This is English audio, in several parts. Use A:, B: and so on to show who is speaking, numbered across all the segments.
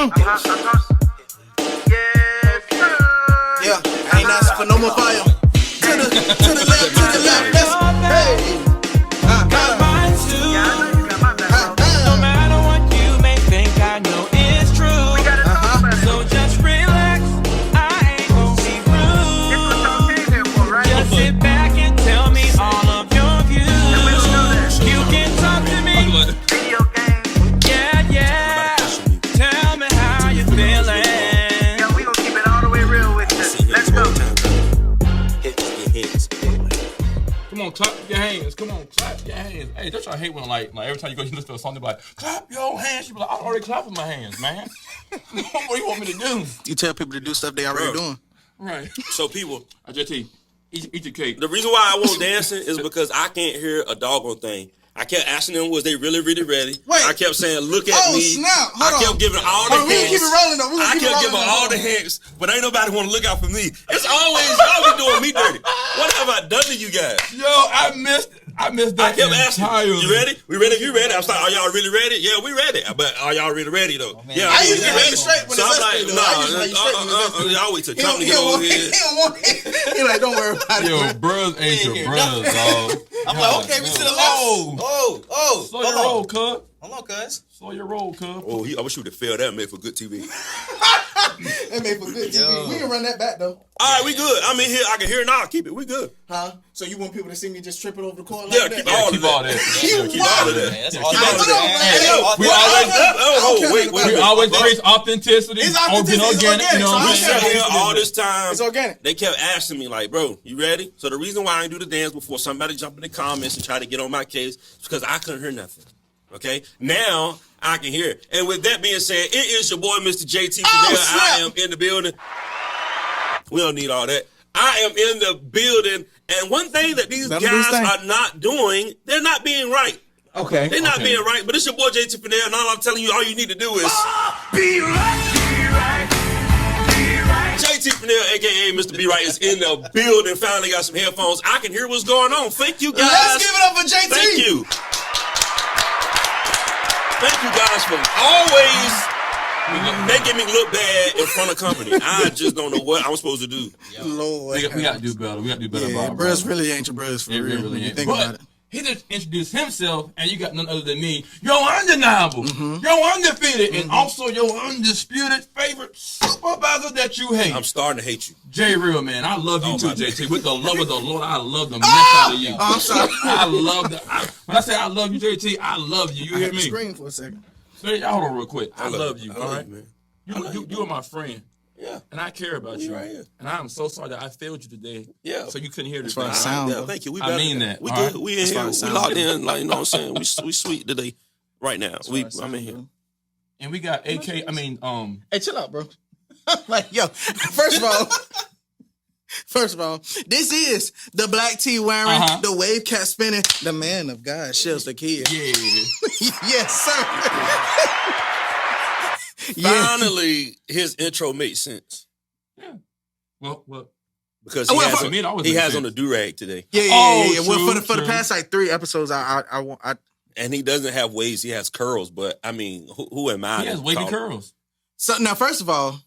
A: Yeah, I ain't asking for no more fire. To the left, hey.
B: Got mine too. No matter what you may think, I know it's true. So just relax, I ain't gon' be rude. Just sit back and tell me all of your views. You can talk to me. Yeah. Tell me how you feeling.
C: Yeah, we gon' keep it all the way real with you. Let's go.
D: Come on, clap your hands. Come on, clap your hands. Hey, that's what I hate when like every time you go listen to a song, they're like, clap your hands. You be like, I already clapped with my hands, man. What do you want me to do?
A: You tell people to do stuff they already doing.
D: Right.
E: So people,
D: JT, eat your cake.
E: the reason why I won't dancing is because I can't hear a doggone thing. I kept asking them, was they really, really ready?
A: Wait.
E: I kept saying, look at me.
A: Snap.
E: I kept giving all the
A: We
E: hints.
A: can keep it rolling though.
E: I kept giving all the hints, but ain't nobody want to look out for me. It's always y'all be doing me dirty. What have I done to you guys?
D: Yo, I missed
E: I
D: that
E: kept asking,
D: entirely.
E: you ready? We ready? You ready? I'm like, are y'all really ready? Yeah, we ready. But are y'all really ready though? Yeah,
A: I
E: we
A: usually
E: ready.
A: have you straight when
E: So
A: it's
E: I'm like,
A: us, though. I usually have you straight when it's us.
E: y'all wait till
A: He
E: Trump to get over here.
A: He like, don't worry about it.
D: Yo, bros ain't your bros, dog.
F: I'm like, okay, we to the left. Oh,
D: Slow your roll, cuz.
F: Hold on, cuz.
D: Slow your roll, cuz.
E: Oh, I wish you would have failed that. Made for good TV.
A: That made for good TV. We can run that back though.
E: All right, we good. I'm in here. I can hear it now. Keep it. We good.
A: Huh? So you want people to see me just tripping over the court like
E: Yeah,
A: that?
E: keep all of that. Keep all of that.
F: That's
E: Keep
F: all
E: all of that.
D: We always
E: Wait.
D: we always trace authenticity.
A: It's authenticity,
D: Or
A: it's
D: organic. You know what
E: We
D: I'm
E: sat
D: saying?
E: here all this time.
A: It's organic.
E: They kept asking me, like, bro, you ready? So the reason why I didn't do the dance before somebody jump in the comments and try to get on my case is because I couldn't hear nothing. Okay? Now I can hear it. And with that being said, it is your boy, Mr. JT. I am in the building. We don't need all that. I am in the building. And one thing that these guys are not doing, they're not being right.
A: Okay.
E: They're not being right. But it's your boy, JT Finale, and all I'm telling you, all you need to do is
C: Be right.
E: JT Finale, a.k.a. Mr. B. Right, is in the building. Finally got some headphones. I can hear what's going on. Thank you, guys.
A: Let's give it up for JT.
E: Thank you. Thank you guys for always making me look bad in front of company. I just don't know what I'm supposed to do.
A: Lord.
D: We got to do better. We got to do better.
A: Yeah,
D: about
A: bros really ain't your bros for
D: It
A: real.
D: really
A: when you
D: ain't.
A: think about it.
D: He just introduced himself, and you got none other than me. You're undeniable. You're undefeated, and also your undisputed favorite supervisor that you hate.
E: I'm starting to hate you.
D: J Real, man. I love you too, JT. With the love of the Lord, I love the mess out of you.
A: I'm sorry.
D: I love when I say I love you, JT, I love you. You
A: I
D: hear
A: had to
D: me?
A: scream for a second.
D: So, hold on real quick. I love you,
E: I
D: all
E: love
D: right?
E: you, man.
D: You are my friend.
E: Yeah.
D: And I care about you.
E: right here.
D: And I'm so sorry that I failed you today.
E: Yeah.
D: So you couldn't hear this.
A: far as sound
E: Yeah,
A: goes.
E: thank you. We
D: I
E: better
D: mean
E: than
D: that,
E: We
D: all
E: good.
D: right?
E: We in
A: As
E: here.
A: far
E: We
A: as sound
E: locked
A: goes.
E: in. Like, you know what I'm saying? We sweet today. Right now. I'm in here.
D: And we got AK,
A: Hey, chill out, bro. Like, yo, first of all, this is the black tee wearing, the wave cap spinning, the man of God, Shells the Kid.
D: yeah.
A: Yes, sir. Yeah.
E: Finally, his intro made sense.
D: Well,
E: Because
A: Oh,
E: he
A: well,
E: has,
A: for
D: me, it always
E: he
D: makes
E: has
D: sense.
E: on the do-rag today.
A: Yeah. Well, for the
D: true.
A: past like 3 episodes, I
E: And he doesn't have waves. He has curls. But, I mean, who am I?
D: he has
E: to
D: wavy
E: call-
D: curls.
A: so now first of all,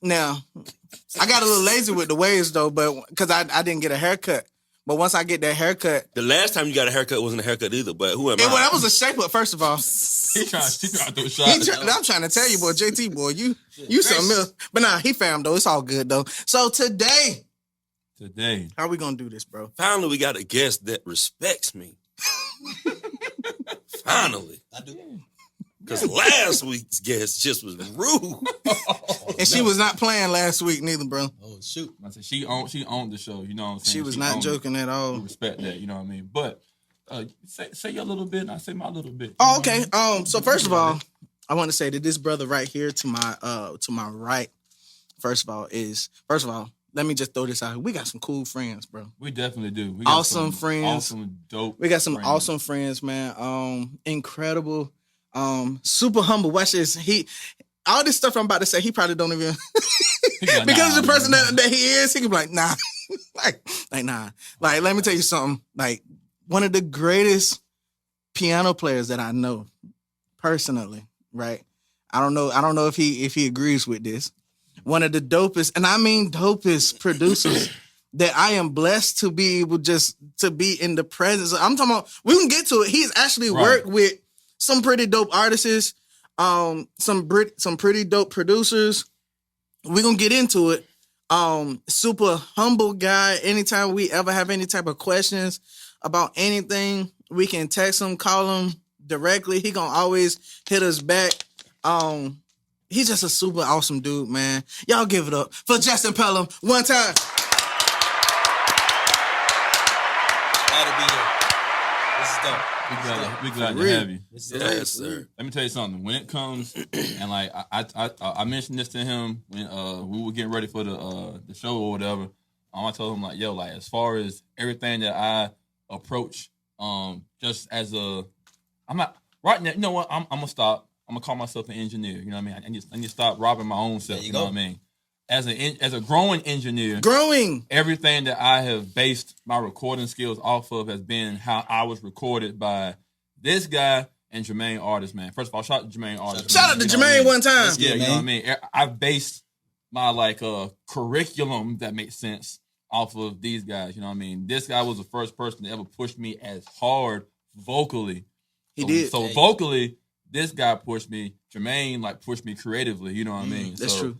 A: I got a little lazy with the waves though, but because I didn't get a haircut. But once I get that haircut,
E: The last time you got a haircut wasn't a haircut either. But who am
A: well,
E: I?
A: that was a shape up. First of all,
D: He trying to throw shots.
A: I'm trying to tell you, boy, JT, boy, you something else. But nah, he found though. It's all good though. So today, how we gonna do this, bro?
E: Finally, we got a guest that respects me. Finally.
F: I do.
E: Because last week's guest just was rude.
A: And she was not playing last week neither, bro.
F: Oh, shoot.
D: I said she owned the show. You know what I'm saying?
A: She was not
D: owned it.
A: joking at all.
D: We respect that. You know what I mean? But say your little bit, and I say my little bit.
A: Oh, okay. So first of all, I want to say that this brother right here to my right, first of all, let me just throw this out here. We got some cool friends, bro.
D: We definitely do. We got
A: Awesome
D: some
A: friends.
D: Awesome, dope.
A: We got some
D: friends.
A: awesome friends, man. Incredible. Super humble. Watch this. All this stuff I'm about to say, he probably don't even
D: Like,
A: because
D: nah,
A: the person that he is, he can be like, nah. like nah. Like, let me tell you something. Like, one of the greatest piano players that I know, personally, right? I don't know if he agrees with this. One of the dopest, and I mean dopest producers that I am blessed to be able just to be in the presence of. I'm talking about, we can get to it. He's actually worked with some pretty dope artists, some pretty dope producers. We're gonna get into it. Super humble guy. Anytime we ever have any type of questions about anything, we can text him, call him directly. He gonna always hit us back. He's just a super awesome dude, man. Y'all give it up for Justin Pelham one time.
F: Glad to be here. This is dope.
D: We glad to have you.
E: Yes, sir.
D: Let me tell you something. When it comes, and like I mentioned this to him when we were getting ready for the show or whatever. I told him like, yo, like as far as everything that I approach, just as I'm not right now. You know what? I'm gonna stop. I'm gonna call myself an engineer. You know what I mean? I need to stop robbing my own self. You know what I mean? As a growing engineer, everything that I have based my recording skills off of has been how I was recorded by this guy and Jermaine Artist, man. First of all, shout out to Jermaine Artist.
A: Shout out to Jermaine one time.
D: Yeah, you know what I mean? I've based my curriculum, that makes sense, off of these guys. You know what I mean? This guy was the first person to ever push me as hard vocally.
A: He did.
D: So vocally, this guy pushed me. Jermaine pushed me creatively. You know what I mean?
A: That's true.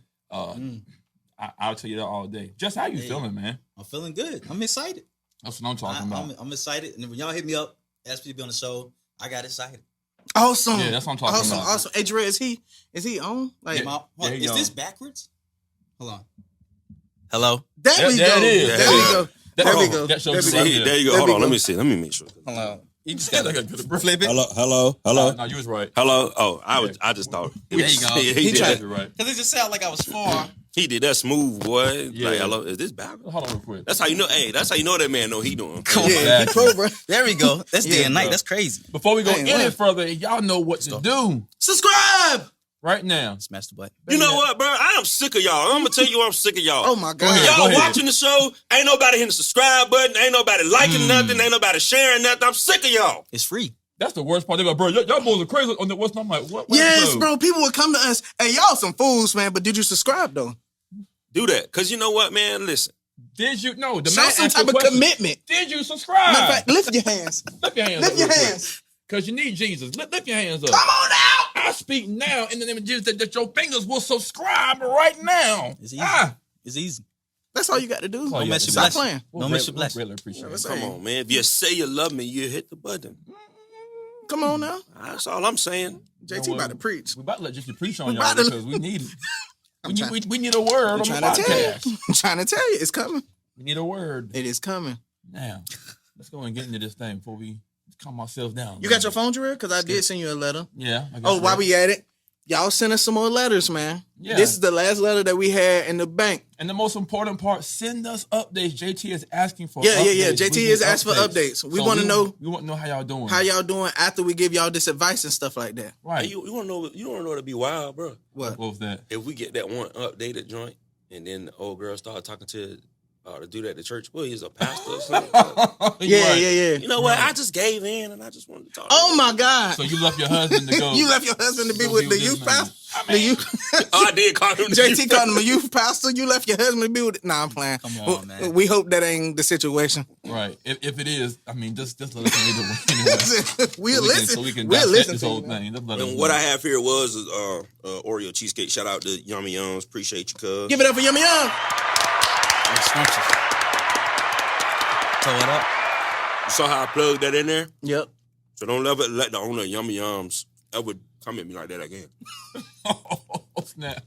D: I'll tell you that all day. Just how you feeling, man?
F: I'm feeling good. I'm excited.
D: That's what I'm talking about.
F: I'm excited. And when y'all hit me up, asked me to be on the show, I got excited.
A: Awesome.
D: Yeah, that's what I'm talking about.
A: Awesome. Hey, Dre, is he on?
F: Is this backwards? Hold on. Hello.
A: There we go.
D: There it is.
A: There we go. There we go.
D: That shows
E: There you go. Hold on. Let me see. Let me make sure.
F: Hello. You just got to flip it.
E: Hello.
D: No, you was right.
E: Hello. Oh, I just thought.
F: There you go.
E: He
D: tried
E: did
D: it right.
F: Because it just sounded like I was far.
E: He did that smooth, boy.
D: Yeah.
E: Like, hello, is this backwards?
D: Hold on real quick.
E: That's how you know. Hey, that's how you know that man know he doing.
F: Come on.
A: Yeah, he pro, bro.
F: There we go. That's day and night.
D: bro.
F: That's crazy.
D: Before we go
A: Dang,
D: any
A: what?
D: further, y'all know what to do
A: Subscribe.
D: right now.
F: Smash the button.
E: You know what, bro? I am sick of y'all. I'm gonna tell you, I'm sick of y'all.
A: Oh my God.
D: ahead.
E: Y'all watching the show, ain't nobody hitting the subscribe button, ain't nobody liking nothing, ain't nobody sharing nothing. I'm sick of y'all.
F: It's free.
D: That's the worst part. They're like, bro, y'all boys are crazy on the West. I'm like, what?
A: Yes, bro. People would come to us. Hey, y'all some fools, man. But did you subscribe though?
E: Do that, cause you know what, man. Listen,
D: Did you? No, the
A: Show
D: man
A: some
D: asked
A: type
D: the
A: of
D: question,
A: commitment.
D: Did you subscribe?
A: Matter of fact, lift your hands.
D: Lift your hands
A: Lift
D: up.
A: your hands.
D: Because you need Jesus. Lift your hands up.
A: Come on out.
D: I speak now in the name of Jesus that your fingers will subscribe right now.
F: It's easy. It's easy.
A: That's all you got to do.
D: all you got to do.
A: Stop playing.
F: Don't miss your blessing.
D: Really appreciate it.
E: come on, man. If you say you love me, you hit the button.
A: Come on now.
E: That's all I'm saying.
A: JT about to preach.
D: We about to let you preach on
A: We
D: y'all
A: about to-
D: because we need it. We need a word on the
A: Trying to tell you.
D: podcast.
A: I'm trying to tell you. It's coming.
D: We need a word.
A: It is coming.
D: Now, let's go and get into this thing before we calm ourselves down.
A: You got your phone, Jarrell? Because I did send you a letter.
D: Yeah. I got
A: Oh,
D: it.
A: while we at it, y'all send us some more letters, man.
D: Yeah.
A: This is the last letter that we had in the bank.
D: And the most important part, send us updates. JT is asking for
A: Yeah.
D: updates.
A: JT
D: We
A: is
D: need
A: asking for updates. We
D: So
A: want to know
D: We want to know how y'all doing.
A: how y'all doing after we give y'all this advice and stuff like that.
E: Hey,
D: Right.
E: you want to know? You want to know to be wild, bro?
A: What?
D: What was that?
E: If we get that one updated joint, and then the old girl start talking to do that at the church, well, he's a pastor or something.
A: Yeah.
E: You know what? I just gave in, and I just wanted to talk.
A: Oh my God.
D: So you left your husband to go.
A: You left your husband to be
D: Go
A: with
D: be
A: the
D: with
A: youth
D: this man.
A: pastor? The youth.
E: Oh, I did call him.
A: JT called him a youth pastor. You left your husband to be with. Nah, I'm playing.
F: Come on, man.
A: We hope that ain't the situation.
D: Right. If it is, I mean, just let us know anyway.
A: We'll listen.
D: So we can
A: We'll
D: dissect
A: listen
D: this
A: to
D: whole
A: you, man.
D: thing. Just let us
E: And
D: know.
E: what I have here was Oreo cheesecake. Shout out to Yummy Yums. Appreciate you, cuz.
A: Give it up for Yummy Young.
F: Scrumptious. Throw it up.
E: You saw how I plugged that in there?
A: Yep.
E: So don't ever let the owner of Yummy Yums ever come at me like that again.
D: Oh, snap.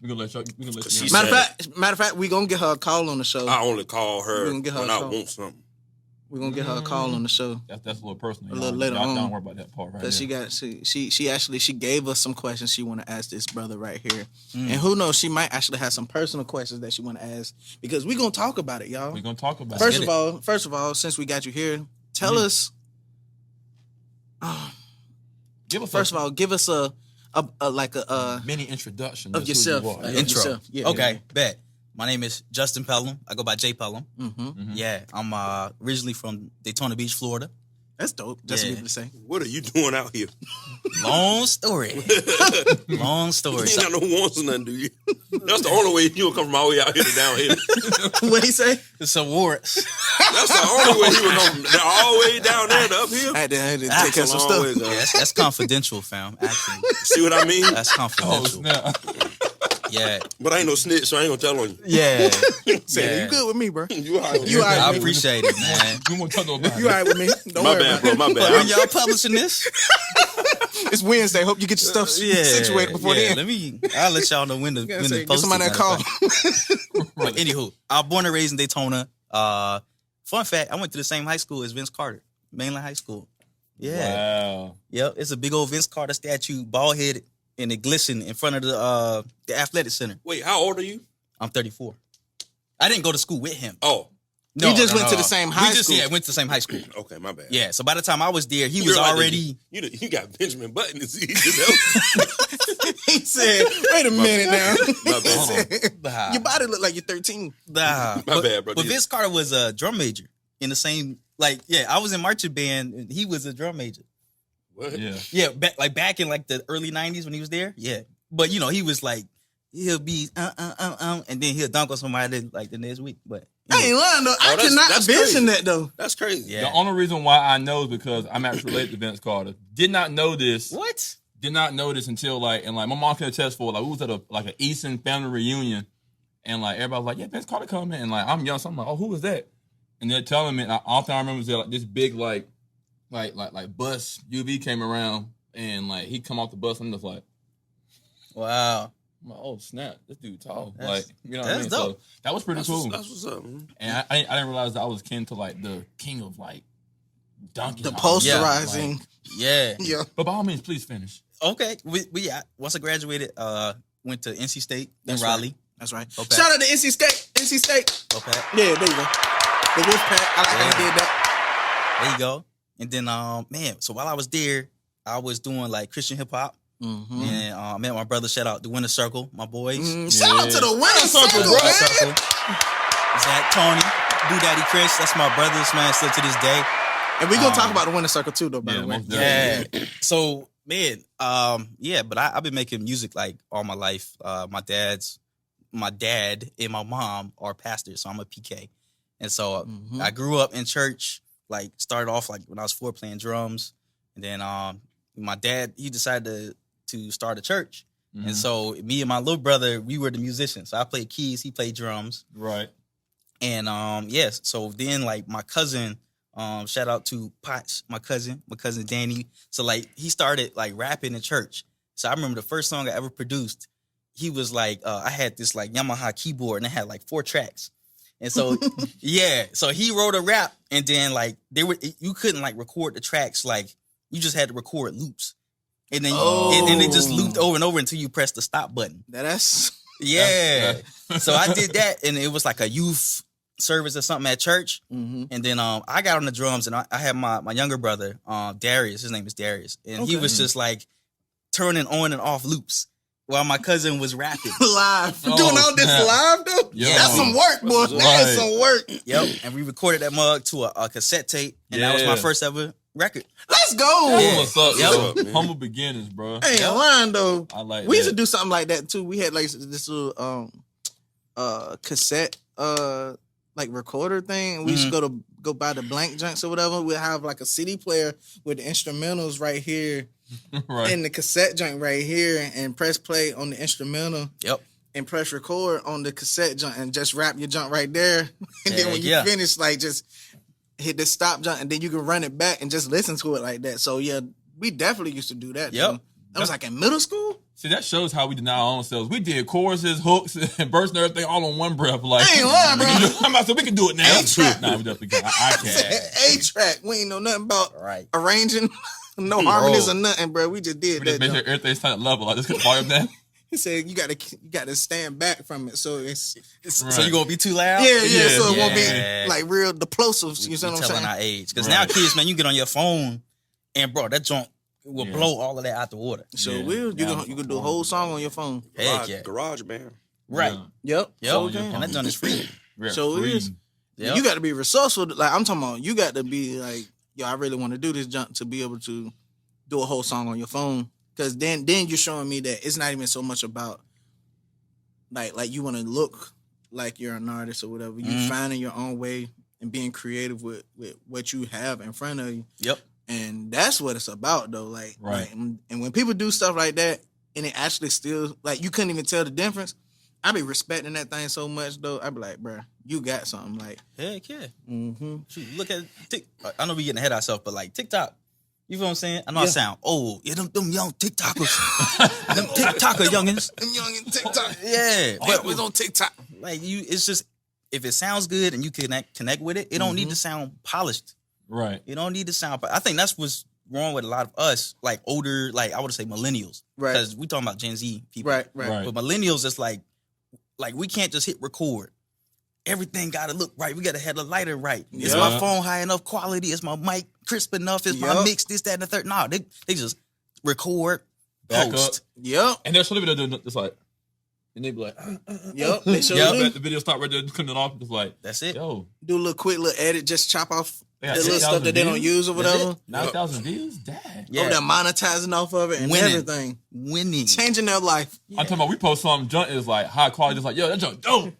D: We're gonna let you.
E: She
A: Matter
E: said-
A: of fact, we gonna get her a call on the show.
E: I only call her
A: We can get her
E: when
A: a
E: I
A: call.
E: want something.
A: We're gonna get her a call on the show.
D: That's a little personal.
A: A little
D: y'all.
A: later
D: Y'all
A: on.
D: don't worry about that part right
A: Cause
D: there.
A: she gave us some questions she want to ask this brother right here, and who knows, she might actually have some personal questions that she want to ask because we gonna talk about it, y'all.
D: We're gonna talk about
A: First
D: it.
A: of all, since we got you here, tell us.
D: Give us
A: First of all, give us a
D: mini introduction
A: of yourself.
D: Who you are.
A: Of
F: Intro.
A: yourself. Yeah,
F: Okay, bet. My name is Justin Pelham. I go by J Pelham.
A: Mm-hmm.
F: Yeah, I'm originally from Daytona Beach, Florida.
A: That's dope. Just
G: Yeah.
A: people to say.
E: What are you doing out here?
G: Long story. Long story.
E: You ain't got no wants or nothing, do you? That's the only way you'll come from all the way out here to down here.
A: What he say?
G: It's awards.
E: That's the only way he would come from all the way down there to up here.
A: I had to
G: That's
A: take care of some stuff.
G: Yeah, that's confidential, fam. Actually,
E: See what I mean?
G: that's
D: Oh,
G: confidential.
D: snap.
G: Yeah,
E: But I ain't no snitch, so I ain't gonna tell on you.
G: yeah.
A: Say,
G: Yeah.
A: you good with me, bro?
E: You all right with
A: You
E: me?
A: all right
G: I
A: with me?
G: appreciate it, man.
D: We won't talk about
A: You
D: it.
A: all right with me? Don't
E: My
A: worry
E: bad,
A: about
E: bro. My
G: When
E: bad.
G: y'all publishing this?
A: It's Wednesday. Hope you get your stuff situated before then.
G: I'll let y'all know when to
A: Gotta
G: when
A: say,
G: to
A: get
G: post
A: somebody
G: it,
A: that call.
G: But anywho, I was born and raised in Daytona. Fun fact: I went to the same high school as Vince Carter, Mainland High School. Yeah,
D: Wow.
G: yep. It's a big old Vince Carter statue, bald headed, and it glistened in front of the athletic center.
E: Wait, how old are you?
G: I'm 34. I didn't go to school with him.
E: Oh,
G: No,
A: You just
G: no,
A: went
G: no.
A: to the same high
G: we just,
A: school.
G: Yeah, went to the same high school.
E: okay, my bad.
G: Yeah, so by the time I was there, he
E: You're
G: was
E: like
G: already.
E: you got Benjamin Button disease. You know?
A: He said, "Wait a minute now."
E: My bad.
G: Nah.
A: Your body look like you're 13.
G: Nah.
E: My bad, bro.
G: But Vince Carter was a drum major in the same. Like, yeah, I was in marching band, and he was a drum major.
E: What?
D: Yeah.
G: Yeah, back in like the early 90s when he was there. Yeah. But you know, he was like, he'll be and then he'll dunk on somebody like the next week. But
A: I ain't lying though. I
E: that's-
A: cannot
E: that's
A: envision
E: crazy.
A: that though.
E: That's crazy.
G: yeah.
D: The only reason why I know is because I'm actually related to Vince Carter. Did not know this.
G: What?
D: Did not know this until like my mom can attest for like we was at an Eastern family reunion, and like everybody was like, yeah, Vince Carter coming, and like I'm young, so I'm like, oh, who is that? And they're telling me, and all thing I remember is that like this big like bus UV came around, and like he come off the bus, and I'm just like,
G: Wow.
D: I'm like, oh snap, this dude tall,
G: That's-
D: like you know what I
G: that's
D: mean?
G: dope.
D: So that was pretty cool.
E: That's what's up, man.
D: And I didn't realize that I was kin to like the king of like dunking.
A: The
D: and all that.
A: posterizing.
G: Yeah.
A: Yeah.
D: But by all means, please finish.
G: Okay. We once I graduated, went to NC State, then
A: That's
G: Raleigh.
A: That's right.
G: Okay.
A: Shout out to NC State. NC State.
G: Okay.
A: Yeah, there you go. The Wolfpack. I like how he did that.
G: There you go. And then, man, so while I was there, I was doing like Christian hip hop.
A: Mm-hmm.
G: And I met my brother, shout out the Winter Circle, my boys.
A: Shout out to the winner circle,
G: Winter
A: man.
G: Circle. Zach, Tony, Daddy Chris, that's my brothers, man, still to this day.
A: And we're gonna talk about the winner circle too, though. By the way,
D: most definitely.
G: Yeah. So, man, yeah, but I've been making music like all my life. My dad and my mom are pastors, so I'm a PK. And so I grew up in church, like started off like when I was 4 playing drums. And then my dad, he decided to start a church. And so me and my little brother, we were the musicians. So I played keys, he played drums.
D: Right.
G: And yes, so then like my cousin, shout out to Potts, my cousin Danny. So like he started like rapping in church. So I remember the first song I ever produced, he was like, I had this like Yamaha keyboard and it had like 4 tracks. And so yeah, so he wrote a rap and then like you couldn't like record the tracks, like you just had to record loops. And then and it just looped over and over until you press the stop button.
A: that's
G: Yeah. So I did that and it was like a youth service or something at church.
A: Mm-hmm.
G: And then I got on the drums and I had my younger brother, Darius, his name is Darius. And he was just like turning on and off loops while my cousin was rapping.
A: live. Doing all this
D: snap.
A: live though.
D: Yo.
A: That's some work, boy. That is some work.
G: Yep. And we recorded that mug to a cassette tape. And that was my
D: Yeah.
G: first ever record.
A: Let's go.
G: Yeah.
D: What's up?
G: Yep.
D: Yo?
E: man.
D: Humble beginnings, bro.
A: I ain't lying though.
D: I like
A: We used
D: that.
A: to do something like that too. We had like this little cassette like recorder thing. And we used to go buy the blank junks or whatever. We'd have like a CD player with the instrumentals right here
D: right.
A: and the cassette junk right here and press play on the instrumental
G: Yep.
A: and press record on the cassette junk and just wrap your junk right there. And then when you
G: Yeah.
A: finish, like just hit the stop junk and then you can run it back and just listen to it like that. So yeah, we definitely used to do that.
G: Yep.
A: Too. That was like in middle school.
D: See, that shows how we deny our own selves. We did choruses, hooks, and bursts and everything all on one breath. Like,
A: I ain't lying, bro.
D: I'm about to say we can do it now.
A: A-track.
D: Nah, we definitely can. I can.
A: A-track. We ain't know nothing about
G: Right.
A: arranging, no harmonies or nothing, bro. We just did
D: We just
A: that.
D: make sure
A: junk.
D: everything's kind of level. Like, just volume down.
A: He said you gotta stand back from it, so it's
G: So you gonna be too loud?
A: yeah.
D: Yeah.
A: So it won't
G: Yeah.
A: be like real the plosives. You
G: We
A: see what I'm
G: telling
A: saying?
G: our age. Because
D: Right.
G: now kids, man, you get on your phone and bro, that junk will
D: Yeah.
G: blow all of that out the water.
A: So
D: Yeah.
A: will you
D: Yeah.
A: can do a whole song on your phone.
G: Heck yeah.
E: Garage band.
G: Right.
A: Yep.
G: Yep.
D: So your
G: And that junk is free.
D: Yeah,
A: So it
D: free.
A: is.
G: Yep.
A: You got to be resourceful. Like I'm talking about, you got to be like yo, I really want to do this jump to be able to do a whole song on your phone. Because then you're showing me that it's not even so much about like you want to look like you're an artist or whatever. You finding your own way and being creative with what you have in front of you.
G: Yep.
A: And that's what it's about, though. Like,
D: Right.
A: And when people do stuff like that, and it actually still, like, you couldn't even tell the difference, I be respecting that thing so much, though. I be like, bruh, you got something. Like,
G: Heck yeah.
A: mm-hmm.
G: Shoot, look at I know we getting ahead of ourselves, but like TikTok. You feel what I'm saying? I know I sound old. Yeah, them young TikTokers. Them TikToker youngins.
A: Them young in TikTok.
G: Yeah.
A: But we on TikTok.
G: Like it's just if it sounds good and you connect with it, it don't need to sound polished.
D: Right.
G: You don't need to sound. I think that's what's wrong with a lot of us, like older, like I would say millennials,
A: Right.
G: Because we talking about Gen Z people,
A: Right.
G: But millennials, it's like we can't just hit record. Everything got to look right. We got to have the lighter right. Is
A: Yeah.
G: my phone high enough quality? Is my mic crisp enough? Is my
A: Yup.
G: mix this, that, and the third? No, they just record,
D: Back
G: post.
A: Yep.
D: And they'll show the video doing it's like, and they be like,
A: Yep. They show
G: Yep.
A: me.
D: the video start right there, cutting it off. It's like,
G: That's it.
D: yo,
A: Do a little quick little edit, just chop off
D: they
A: the
D: got
A: little
D: 10,000
A: stuff that they don't
D: views?
A: use or
G: That's
A: whatever.
D: 9,000 views? Dang.
G: Yeah,
A: Oh, they're monetizing off of it and
G: Winning.
A: everything.
G: winning.
A: Changing their life.
D: I'm talking about we post something, junk is like high quality, just like, yo, that junk dope.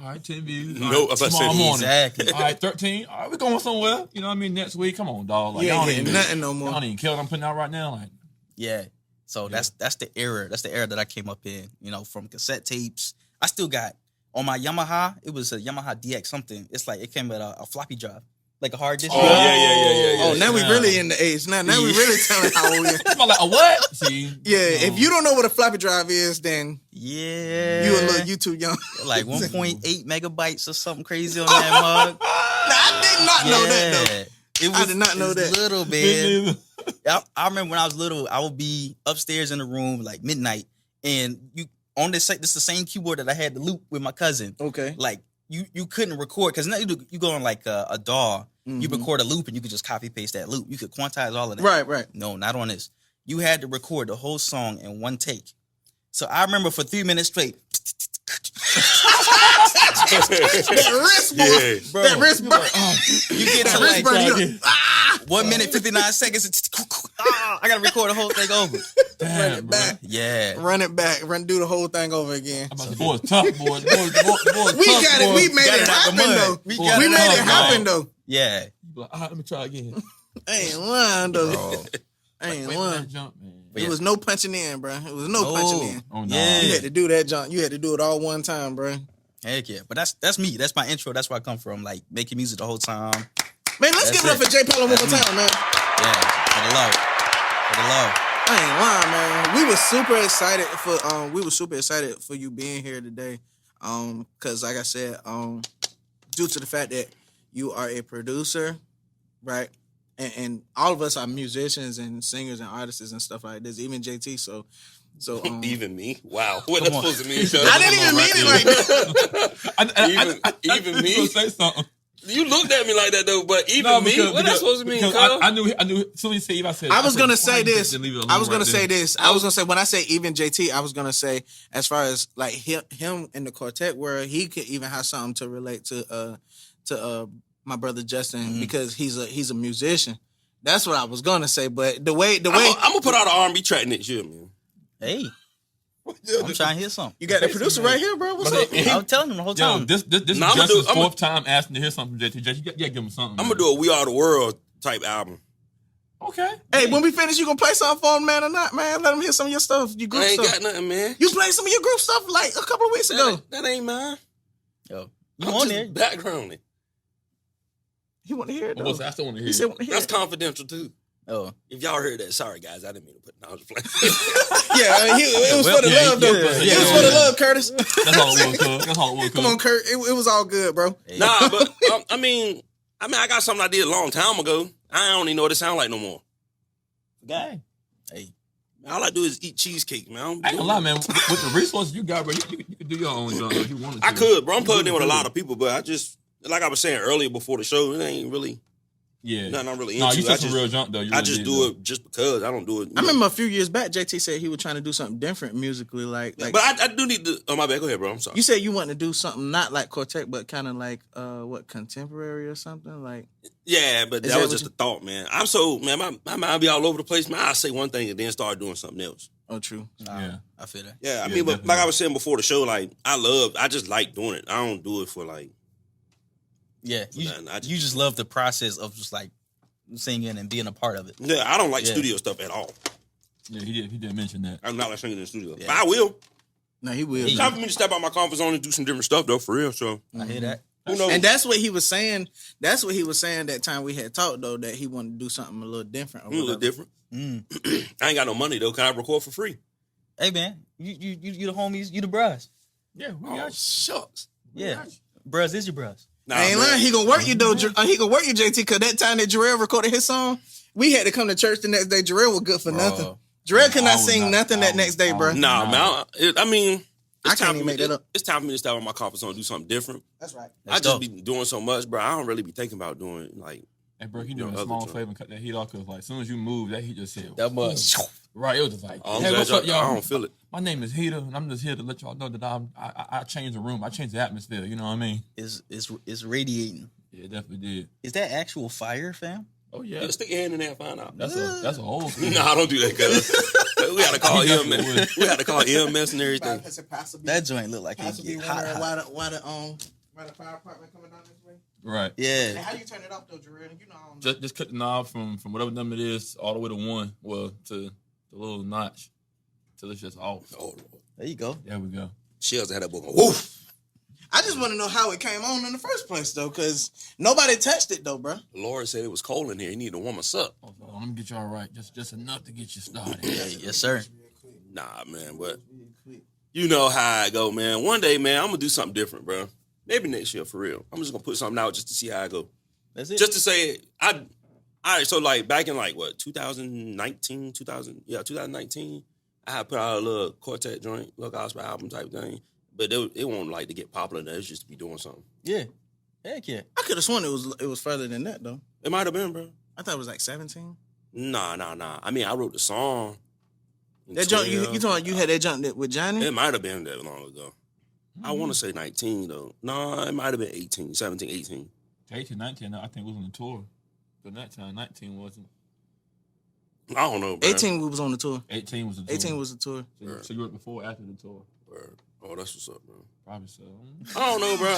D: All right, 10 views. All
E: No,
D: right,
E: I was about to
D: tomorrow
E: say,
D: morning.
G: Exactly.
D: All right, 13. All right, we're going somewhere. You know what I mean? Next week. Come on, dog. Like,
A: You ain't
D: y'all
A: getting
D: ain't
A: nothing no
D: Y'all
A: more.
D: don't even care what I'm putting out right now. Like,
G: Yeah. So that's the era. That's the era that I came up in. You know, from cassette tapes. I still got on my Yamaha. It was a Yamaha DX something. It's like it came with a floppy drive, like a hard disk.
E: Oh,
G: drive.
E: yeah.
A: Oh, now we
D: Yeah.
A: really in the age. Now we really telling how old you.
D: I'm like, a what? See?
A: Yeah, if you don't know what a floppy drive is, then
G: Yeah.
A: you a little YouTube young.
G: like 1.8 megabytes or something crazy on that mug.
A: I did not know that though.
G: It
A: I did not know
G: it was
A: that.
G: little, man. I remember when I was little, I would be upstairs in the room like midnight, and you on this is the same keyboard that I had to loop with my cousin.
A: Okay.
G: Like you couldn't record because now you go on like a DAW, you
A: Mhm.
G: record a loop and you could just copy paste that loop. You could quantize all of that.
A: Right.
G: No, not on this. You had to record the whole song in one take. So I remember for 3 minutes straight.
A: That wrist, boy.
E: Yeah.
G: Bro,
A: That wrist burn.
G: you get
A: That
G: to
A: wrist
G: like
A: burn. You-
G: 1 minute 59 seconds. I gotta record the whole thing over.
D: Damn, bro.
A: back.
G: Yeah.
A: Run it back. Do the whole thing over again.
D: I'm about to boys tough, boys. Boys
A: We
D: tough,
A: got it.
D: boys.
A: We made
G: Got
A: it
G: it out the
A: happen
G: mud.
A: though.
G: We
D: Boy,
G: got
A: We
G: it
A: made
G: out
A: it
G: the
A: happen
G: mud.
A: though.
G: Yeah.
D: Like, all right, let me try again.
A: I ain't lying though.
G: Bro.
A: I ain't
D: Wait,
A: lying.
D: that jump, man.
G: But
A: It
G: yeah.
A: was no punching in, bro. It was no punching in.
D: Oh, no.
G: Yeah.
A: You had to do that, John. You had to do it all one time, bro.
G: Heck yeah. But that's me. That's my intro. That's where I come from. Like making music the whole time.
A: Man, let's
G: That's
A: give it up
G: it.
A: for J. Pello one more
G: That's
A: time, man.
G: Yeah. For the love. For the love.
A: I ain't lying, man. We were super excited for you being here today. Cause like I said, due to the fact that you are a producer, right? And all of us are musicians and singers and artists and stuff like this, even JT. So
E: Even me? Wow. What
G: Come
E: that's
G: on.
E: supposed to mean? Cuz?
A: I didn't even mean it like that.
E: Even me?
D: You say something.
E: You looked at me like that though, but even
D: No,
E: me?
D: because-
E: What that's
D: because-
E: supposed to mean,
D: because
E: cuz?
D: I knew. As soon as you say Eve, I said.
A: I was
D: said,
A: gonna
D: why
A: say
D: you
A: this.
D: just leave it alone
A: I was gonna
D: right
A: say
D: there?
A: this. I was gonna say when I say even JT, I was gonna say as far as like him in the quartet world, he could even have something to relate to my brother Justin because he's a musician. That's what I was gonna say. But the way
E: I'm gonna put out an R&B track next year, man.
G: Hey. I'm trying to hear something.
A: you got the producer right here, bro. What's up?
G: I was telling him the whole
D: Yo,
G: time.
D: this is
E: Nah, I'ma
D: Justin's
E: do- I'ma-
D: fourth time asking to hear something from JT. JT, you gotta give him something.
E: I'm gonna do a We Are the World type album.
D: Okay.
A: Hey, when we finish, you gonna play something for him, man, or not, man? Let him hear some of your stuff, your group
E: I ain't
A: stuff.
E: got nothing, man.
A: You played some of your group stuff like a couple of weeks ago.
E: That ain't mine.
G: Yo, you
E: I'm
G: on
E: just
G: there?
E: backgrounding.
A: He want to hear it though.
D: I still want to hear
A: He
D: it.
A: said, want to hear
E: That's
A: it.
E: confidential too.
G: Oh.
E: If y'all heard that, sorry guys, I didn't mean to put. No, I'm just playing.
A: Yeah, it was for the
D: yeah,
A: love though.
D: yeah,
A: It was for the love, Curtis.
D: That's all it was, cuz. That's all it was, cuz.
A: Come on, Kurt. It was all good, bro.
E: Nah, but I mean, I got something I did a long time ago. I don't even know what it sound like no more.
G: Guy. Hey.
E: All I do is eat cheesecake, man.
D: I ain't gonna lie, man. With the resources you got, bro, you could do your own genre if you wanted to.
E: I could, bro. I'm plugged in with a lot of people, but I just, like I was saying earlier before the show, it ain't really
D: Yeah.
E: nothing I'm really
D: No,
E: into.
D: you took some real jump though.
E: I just do it just because. I don't do it.
A: I remember a few years back, JT said he was trying to do something different musically, like.
E: But I do need to. Oh my bad. Go ahead, bro. I'm sorry.
A: You said you wanted to do something not like Quartet, but kind of like contemporary or something like.
E: Yeah, but
A: Is
E: that
A: that
E: was
A: what
E: just a thought, man. I'm so man. My mind be all over the place, man. I say one thing and then start doing something else.
A: Oh, true.
D: Yeah.
G: I feel that.
E: Yeah, I
D: Yeah,
E: mean, but
D: definitely.
E: like I was saying before the show, like I just like doing it. I don't do it for like.
G: Yeah,
E: nothing.
G: you just love the process of just like singing and being a part of it.
E: Yeah, I don't like
G: Yeah.
E: studio stuff at all.
D: Yeah, he did mention that.
E: I'm not like singing in the studio,
G: Yeah.
E: but I will.
A: No, he will.
E: It's time for me to step out my comfort zone and do some different stuff, though, for real. So
G: I hear that.
E: who knows?
A: And that's what he was saying. That's what he was saying that time we had talked though, that he wanted to do something a little different. Or
E: I'm a little
A: whatever.
E: different.
G: Mm.
E: I ain't got no money though. Can I record for free?
G: Hey man, you the homies, you the bros.
D: Yeah, we
E: Oh
D: got you.
E: shucks.
G: Yeah, bros is your bros.
E: Nah,
A: I ain't
E: man.
A: lying. He gonna work you though. He gonna work you, JT. Because that time that Jarrell recorded his song, we had to come to church the next day. Jarrell was good for nothing. Jarrell could
D: I
A: not
D: was
A: sing
D: not-
A: nothing
D: I
A: that next day,
D: was-
A: bro.
D: I was-
E: Nah, man. I mean,
A: I
E: it's
A: can't
E: time
A: even
E: for me.
A: make that up.
E: It's time for me to step out of my comfort zone and do something different.
A: That's right.
E: I just be doing so much, bro. I don't really be thinking about doing like.
D: Hey, bro, he doing
E: No,
D: a
E: other
D: small
E: joint.
D: favor and cut that heat off because, like, as soon as you move, that heat just hit.
G: That much.
D: Right, it was just like,
E: I'm
D: hey,
E: glad
D: what's up,
E: y'all-
D: y'all?
E: I don't feel it.
D: My name is Heater, and I'm just here to let y'all know that I changed the room. I changed the atmosphere. You know what I mean?
G: It's radiating.
D: Yeah, it definitely did.
G: Is that actual fire, fam?
D: Oh yeah,
E: Yeah, stick your hand in there and find out.
D: that's a whole.
E: No, I don't do that, cuz. We gotta call EMS. We gotta call EMS and everything.
G: That joint look like it
A: Possibly
G: get hot.
A: why the fire department coming down this way?
D: Right.
G: Yeah.
A: How you turn it off though, Jarrell? You know, I don't know.
D: Just cut the knob from whatever number it is all the way to 1. Well, to the little notch till it's just off.
E: Oh Lord.
G: There you go.
D: There we go.
E: Shells had that book on. Woof.
A: I just want to know how it came on in the first place though, because nobody touched it though, bro.
E: The Lord said it was cold in here. He needed to warm us up.
D: Oh, let me get y'all right. Just enough to get you started.
G: Yes, sir.
E: Nah, man, but you know how I go, man. One day, man, I'm gonna do something different, bro. Maybe next year, for real. I'm just gonna put something out just to see how I go.
G: That's it.
E: Just to say, all right, so like back in like what, 2019, I had put out a little quartet joint, little gospel album type thing. But it won't like to get popular. It's just to be doing something.
G: Yeah. Heck yeah.
A: I could have sworn it was further than that though.
E: It might have been, bro.
A: I thought it was like 17.
E: Nah. I mean, I wrote the song. in
A: That junk you
E: 12.
A: talking? You had that junk with Johnny?
E: It might have been that long ago. I want to say 19 though. No, it might have been 18, 17, 18.
D: 18, 19, I think was on the tour. But that time, 19 wasn't.
E: I don't know, bro.
A: 18 we was on the tour.
D: 18 was the tour.
A: 18 was the tour.
D: So you were before or after the tour?
E: Word. Oh, that's what's up, bro.
D: Probably so.
E: I don't know, bro.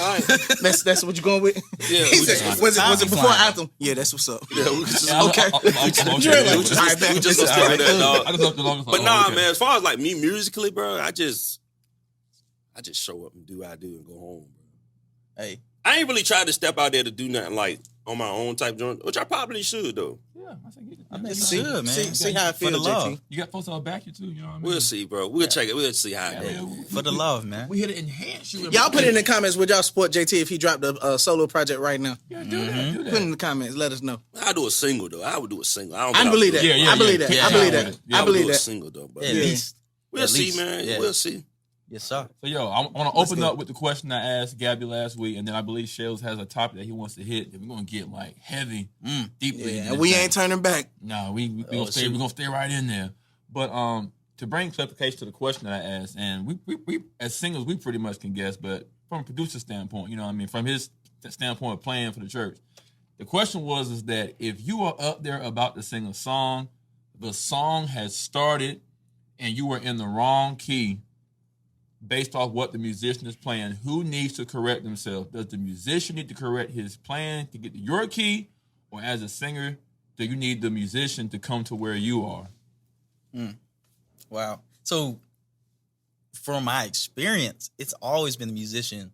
A: That's what you going with?
E: Yeah,
A: He
E: we
A: said,
E: just-
A: was it before or
G: flying.
A: after? Yeah, that's what's up.
E: Yeah, we just,
A: Okay. You're like,
E: we just,
A: all right,
E: we
A: man.
E: just gonna stay with that, dog.
D: I just left the longest.
E: But nah, man. As far as like me musically, bro, I just show up and do what I do and go home, bro.
G: Hey.
E: I ain't really tried to step out there to do nothing like on my own type joint, which I probably should though.
D: Yeah, I think it.
G: I mean,
A: See,
G: you should, man.
A: see how I
G: For
A: feel,
G: the love.
A: JT.
D: You got folks that'll back you too. You know what I mean?
E: We'll see, bro. We'll check it. We'll see how it
D: Yeah,
E: goes.
G: For the love, man.
D: We here to enhance you.
A: Y'all put it in the comments. Would y'all support JT if he dropped a solo project right now?
D: Yeah, do that. Do
A: Put it
D: that.
A: in the comments. Let us know.
E: I do a single though. I would do a single. I don't
A: I
E: think
A: believe
E: would
A: that.
E: do it.
D: Yeah,
A: I believe that.
D: yeah,
A: I believe
D: yeah.
A: that.
D: Yeah,
A: I
E: I would
A: believe
E: do a
A: that.
E: single though, but
G: Yeah, at least.
E: we'll
G: At
E: see,
G: least.
E: man.
G: Yeah.
E: We'll see.
G: Yes, sir.
D: So, yo, I want to open up with the question I asked Gabby last week, and then I believe Shells has a topic that he wants to hit. That we're gonna get like heavy, deeply.
A: Yeah,
D: into
A: and
D: this
A: we
D: thing.
A: ain't turning back.
D: No, we gonna stay.
G: shoot.
D: We're gonna stay right in there. But to bring clarification to the question that I asked, and we as singers we pretty much can guess, but from a producer standpoint, you know what I mean, from his standpoint of playing for the church, the question is that if you are up there about to sing a song, the song has started, and you are in the wrong key. Based off what the musician is playing, who needs to correct themselves? Does the musician need to correct his playing to get to your key, or as a singer, do you need the musician to come to where you are?
G: Wow. So, from my experience, it's always been the musician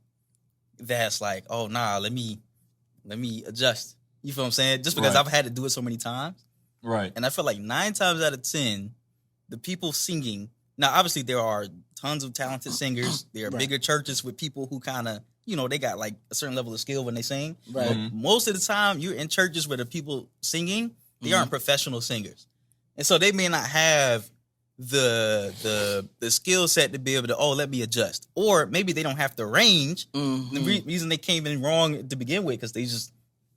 G: that's like, oh, nah, let me adjust. You feel what I'm saying? Just because
D: Right.
G: I've had to do it so many times.
D: Right.
G: And I feel like 9 times out of 10, the people singing, now obviously there are tons of talented singers. There are bigger churches with people who kind of, they got like a certain level of skill when they sing.
A: Right.
G: But most of the time, you're in churches where the people singing, they aren't professional singers. And so they may not have the skill set to be able to, let me adjust. Or maybe they don't have the range. The reason they came in wrong to begin with, because they just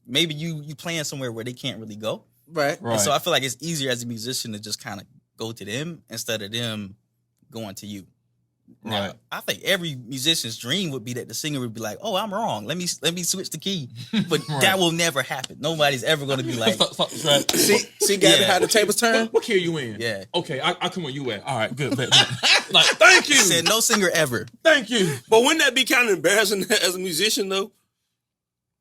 G: maybe you playing somewhere where they can't really go.
A: Right.
G: And so I feel like it's easier as a musician to just kind of go to them instead of them going to you. Now,
D: Right.
G: I think every musician's dream would be that the singer would be like, "Oh, I'm wrong. Let me switch the key." But that will never happen. Nobody's ever going to be like,
D: Right.
A: See, Gabby, how the tables turn?
D: What key are you in?
G: Yeah.
D: Okay, I come where you at. All right, good. Bet. Like, thank you.
G: said no singer ever.
D: Thank you.
E: But wouldn't that be kind of embarrassing as a musician though?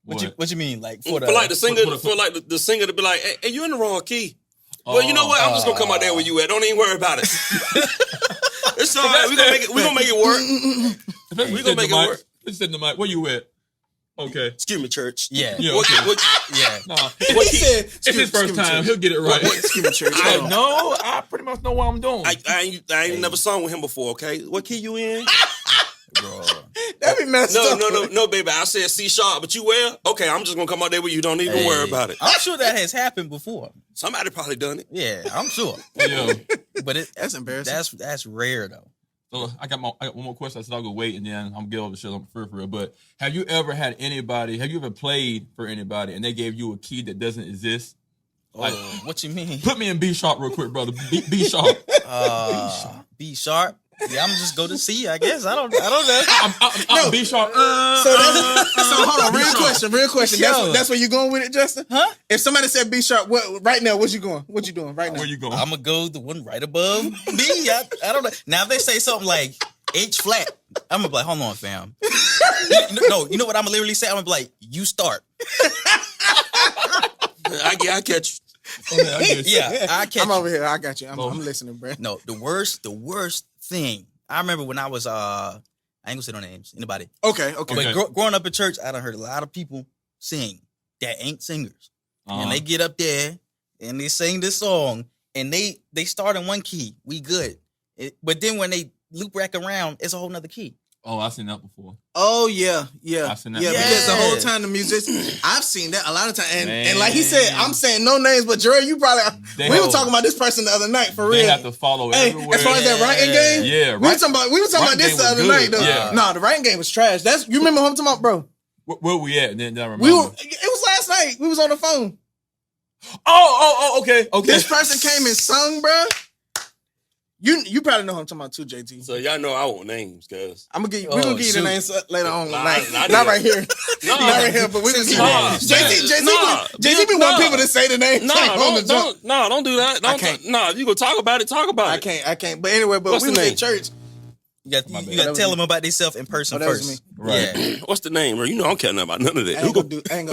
G: What you mean, like
E: For like the singer, for like the singer to be like, "Hey, you're in the wrong key." Well, you know what? I'm just gonna come out there where you at. Don't even worry about it. It's all right. We're gonna make it work. We gonna make it work.
D: Let's sit in the mic. Where you at? Okay.
E: Excuse me, church.
G: Yeah.
D: Yeah.
E: What,
D: Okay.
E: yeah.
D: No,
E: What key?
D: it's his first time. He'll get it right.
A: Excuse me, church.
D: I know. I pretty much know what I'm doing.
E: I ain't never sung with him before. Okay, what key you in?
G: Bro.
A: That'd be messed up.
E: No, baby. I said C sharp, but you where? Okay, I'm just gonna come out there where you don't even worry about it.
G: I'm sure that has happened before.
E: Somebody probably done it.
G: Yeah, I'm sure.
D: Yo,
G: But
A: That's embarrassing.
G: That's rare though.
D: so I got one more question. I said I'll go wait and then I'm get over the shit on for real. But have you ever played for anybody and they gave you a key that doesn't exist? Like,
G: What you mean?
D: put me in B sharp real quick, brother. B sharp.
G: B sharp. Yeah, I'm just go to C. I guess I don't know.
D: I'm B sharp.
A: So hold on, real question.
G: Yo.
A: That's where you going with it, Justin?
G: Huh?
A: If somebody said B sharp, right now, what you going? What you doing right now?
D: Where you going?
G: I'm gonna go the one right above B. I don't know. Now if they say something like H flat, I'm gonna be like, hold on, fam. No, you know what I'm gonna literally say? I'm gonna be like, you start.
E: I catch you.
G: Yeah, I catch
A: I'm over here. I got you. I'm
D: Oh.
A: listening, bro.
G: No, the worst thing. I remember when I was I ain't gonna say no names. Anybody.
A: Okay.
G: But growing up in church, I done heard a lot of people sing that ain't singers. And they get up there and they sing this song and they start in one key. We good. But then when they loop back around, it's a whole nother key.
D: Oh, I've seen that before.
A: Oh yeah.
D: I've seen that.
A: Yeah,
D: Yeah.
A: because the whole time the musicians, I've seen that a lot of times, and like he said, I'm saying no names, but Jerry, you probably we were talking about this person the other night for real.
D: They have to follow everywhere.
A: As far as that writing game,
D: Yeah,
A: we were talking about this
D: game
A: the
D: was
A: other
D: good.
A: night though.
D: Yeah.
A: No, the writing game was trash. You remember what I'm talking about, bro?
D: Where we at? Then I remember.
A: It was last night. We was on the phone.
D: Okay.
A: This person came and sung, bro. You probably know who I'm talking about too, JT.
E: So y'all know I want names, cuz.
A: I'm gonna give you. We're gonna give you the names later on.
E: Nah,
A: not right here. Not right here. But we're gonna give you names. JT be wanting people to say the names.
E: Don't do that.
A: I can't.
E: No, you gonna talk about it.
A: I can't. But anyway,
E: What's
A: we
E: the
A: was
E: name?
A: in church.
G: You got to tell them about themselves in person
A: that was
G: first.
A: me.
D: Right.
G: Yeah.
E: What's the name, bro? You know I don't care nothing about none of that.
A: I ain't gonna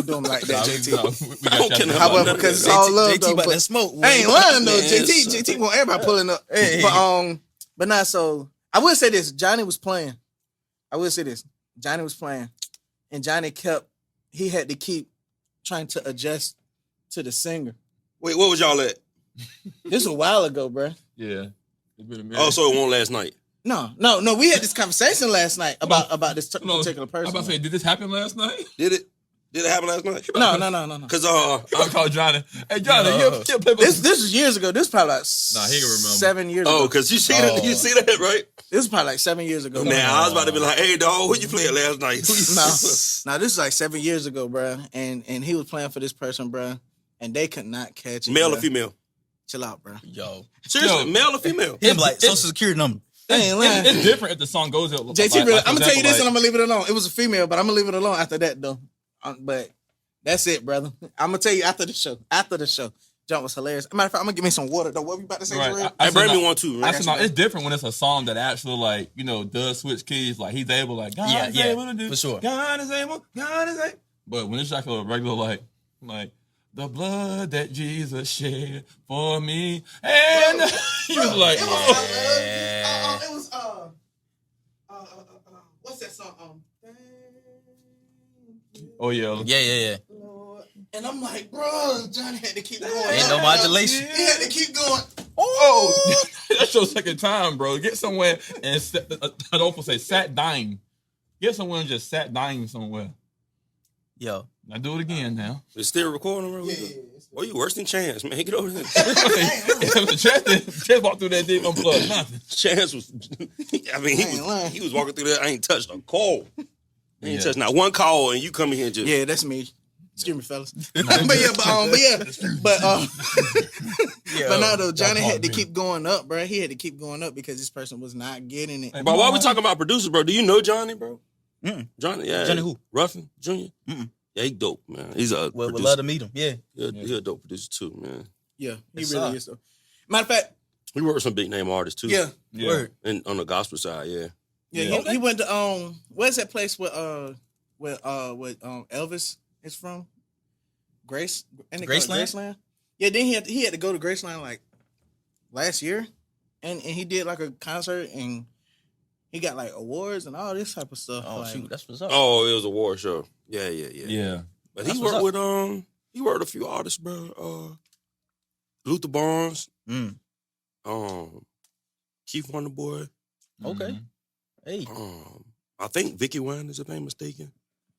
A: do them like that, JT.
E: I don't care nothing about
A: However,
E: none of
A: because it's
E: that.
A: all love
G: JT
A: though.
G: about
A: But
G: that smoke.
A: I ain't lying though.
E: Man,
A: JT want everybody pulling up. But not so. I will say this. Johnny was playing. And Johnny he had to keep trying to adjust to the singer.
E: Wait, what was y'all at?
A: This was a while ago, bro.
D: Yeah. It's been a minute.
E: Oh, so it won't last night.
A: No. We had this conversation last night about this particular person.
D: I'm about to say, did this happen last night?
E: Did it? Did it happen last night?
A: No.
E: Because
D: I called Johnny. Hey, Johnny, he'll play
A: This was years ago. This was probably like
D: he can remember.
A: 7 years ago.
E: because you see that, right?
A: This was probably like 7 years ago.
E: Man, I was about to be like, hey, dog, who you playing last night?
A: No, this is like 7 years ago, bro. And he was playing for this person, bro. And they could not catch it.
E: Male
A: bruh.
E: or female?
A: Chill out, bro.
G: Yo.
E: Seriously,
D: Yo.
E: male or female?
G: Him like social security number.
A: I ain't lying.
D: It's different if the song goes out.
A: JT, really, I'm gonna tell you this, and I'm gonna leave it alone. It was a female, but I'm gonna leave it alone after that, though. But that's it, brother. I'm gonna tell you after the show. Jump was hilarious. Matter of fact, I'm gonna give me some water, though. What were you about to say, Jerry?
E: Hey, bring me one too.
D: I said, no, it's different when it's a song that actually, does switch keys. Like, he's able, God is able to do.
G: For sure.
D: God is able. But when it's like a regular, like, the blood that Jesus shed for me. And he was like,
A: It was what's that song?
D: oh, yeah.
G: Yeah.
A: Lord. And I'm like, bro, Johnny had to keep going.
G: Ain't no modulation.
A: He had to keep going.
D: Oh, that's your second time, bro. Get somewhere and I don't say sat dying. Get somewhere and just sat dying somewhere.
G: Yo.
D: Now do it again now.
E: It's still recording, bro?
A: Yeah.
E: Oh, you worse than Chance, man. Get over there.
D: Chance walked through that deep unplugged. Nothing.
E: Chance was, he was walking through there. I ain't touched a call. I ain't touched not one call, and you come in here and just.
A: Yeah, that's me. Excuse me, fellas. but no, though, Johnny had to keep going up, bro. He had to keep going up because this person was not getting it.
E: But while we talking about producers, bro, do you know Johnny, bro? Johnny, yeah.
G: Johnny who?
E: Ruffin Jr. Yeah, he dope, man. He's a
G: Would
E: producer.
G: love to meet him. Yeah.
E: He a dope producer too, man.
A: Yeah, he
G: Yes,
A: really
G: sir.
A: is. Though. Matter of fact,
E: He worked with some big name artists too.
A: yeah.
G: Word.
E: And on the gospel side, yeah.
A: He went to where's that place where Elvis is from? Grace? Graceland? Yeah, then he had to go to Graceland like last year. And he did like a concert and he got like awards and all this type of stuff.
G: Oh,
A: like,
G: shoot. That's what's up.
E: Oh, it was a war show. Yeah. But
G: That's
E: he
G: what's
E: worked with he worked with a few artists, bro. Luther Barnes, Keith Wonderboy.
G: Okay. Hey.
E: I think Pt.1 is if I'm mistaken.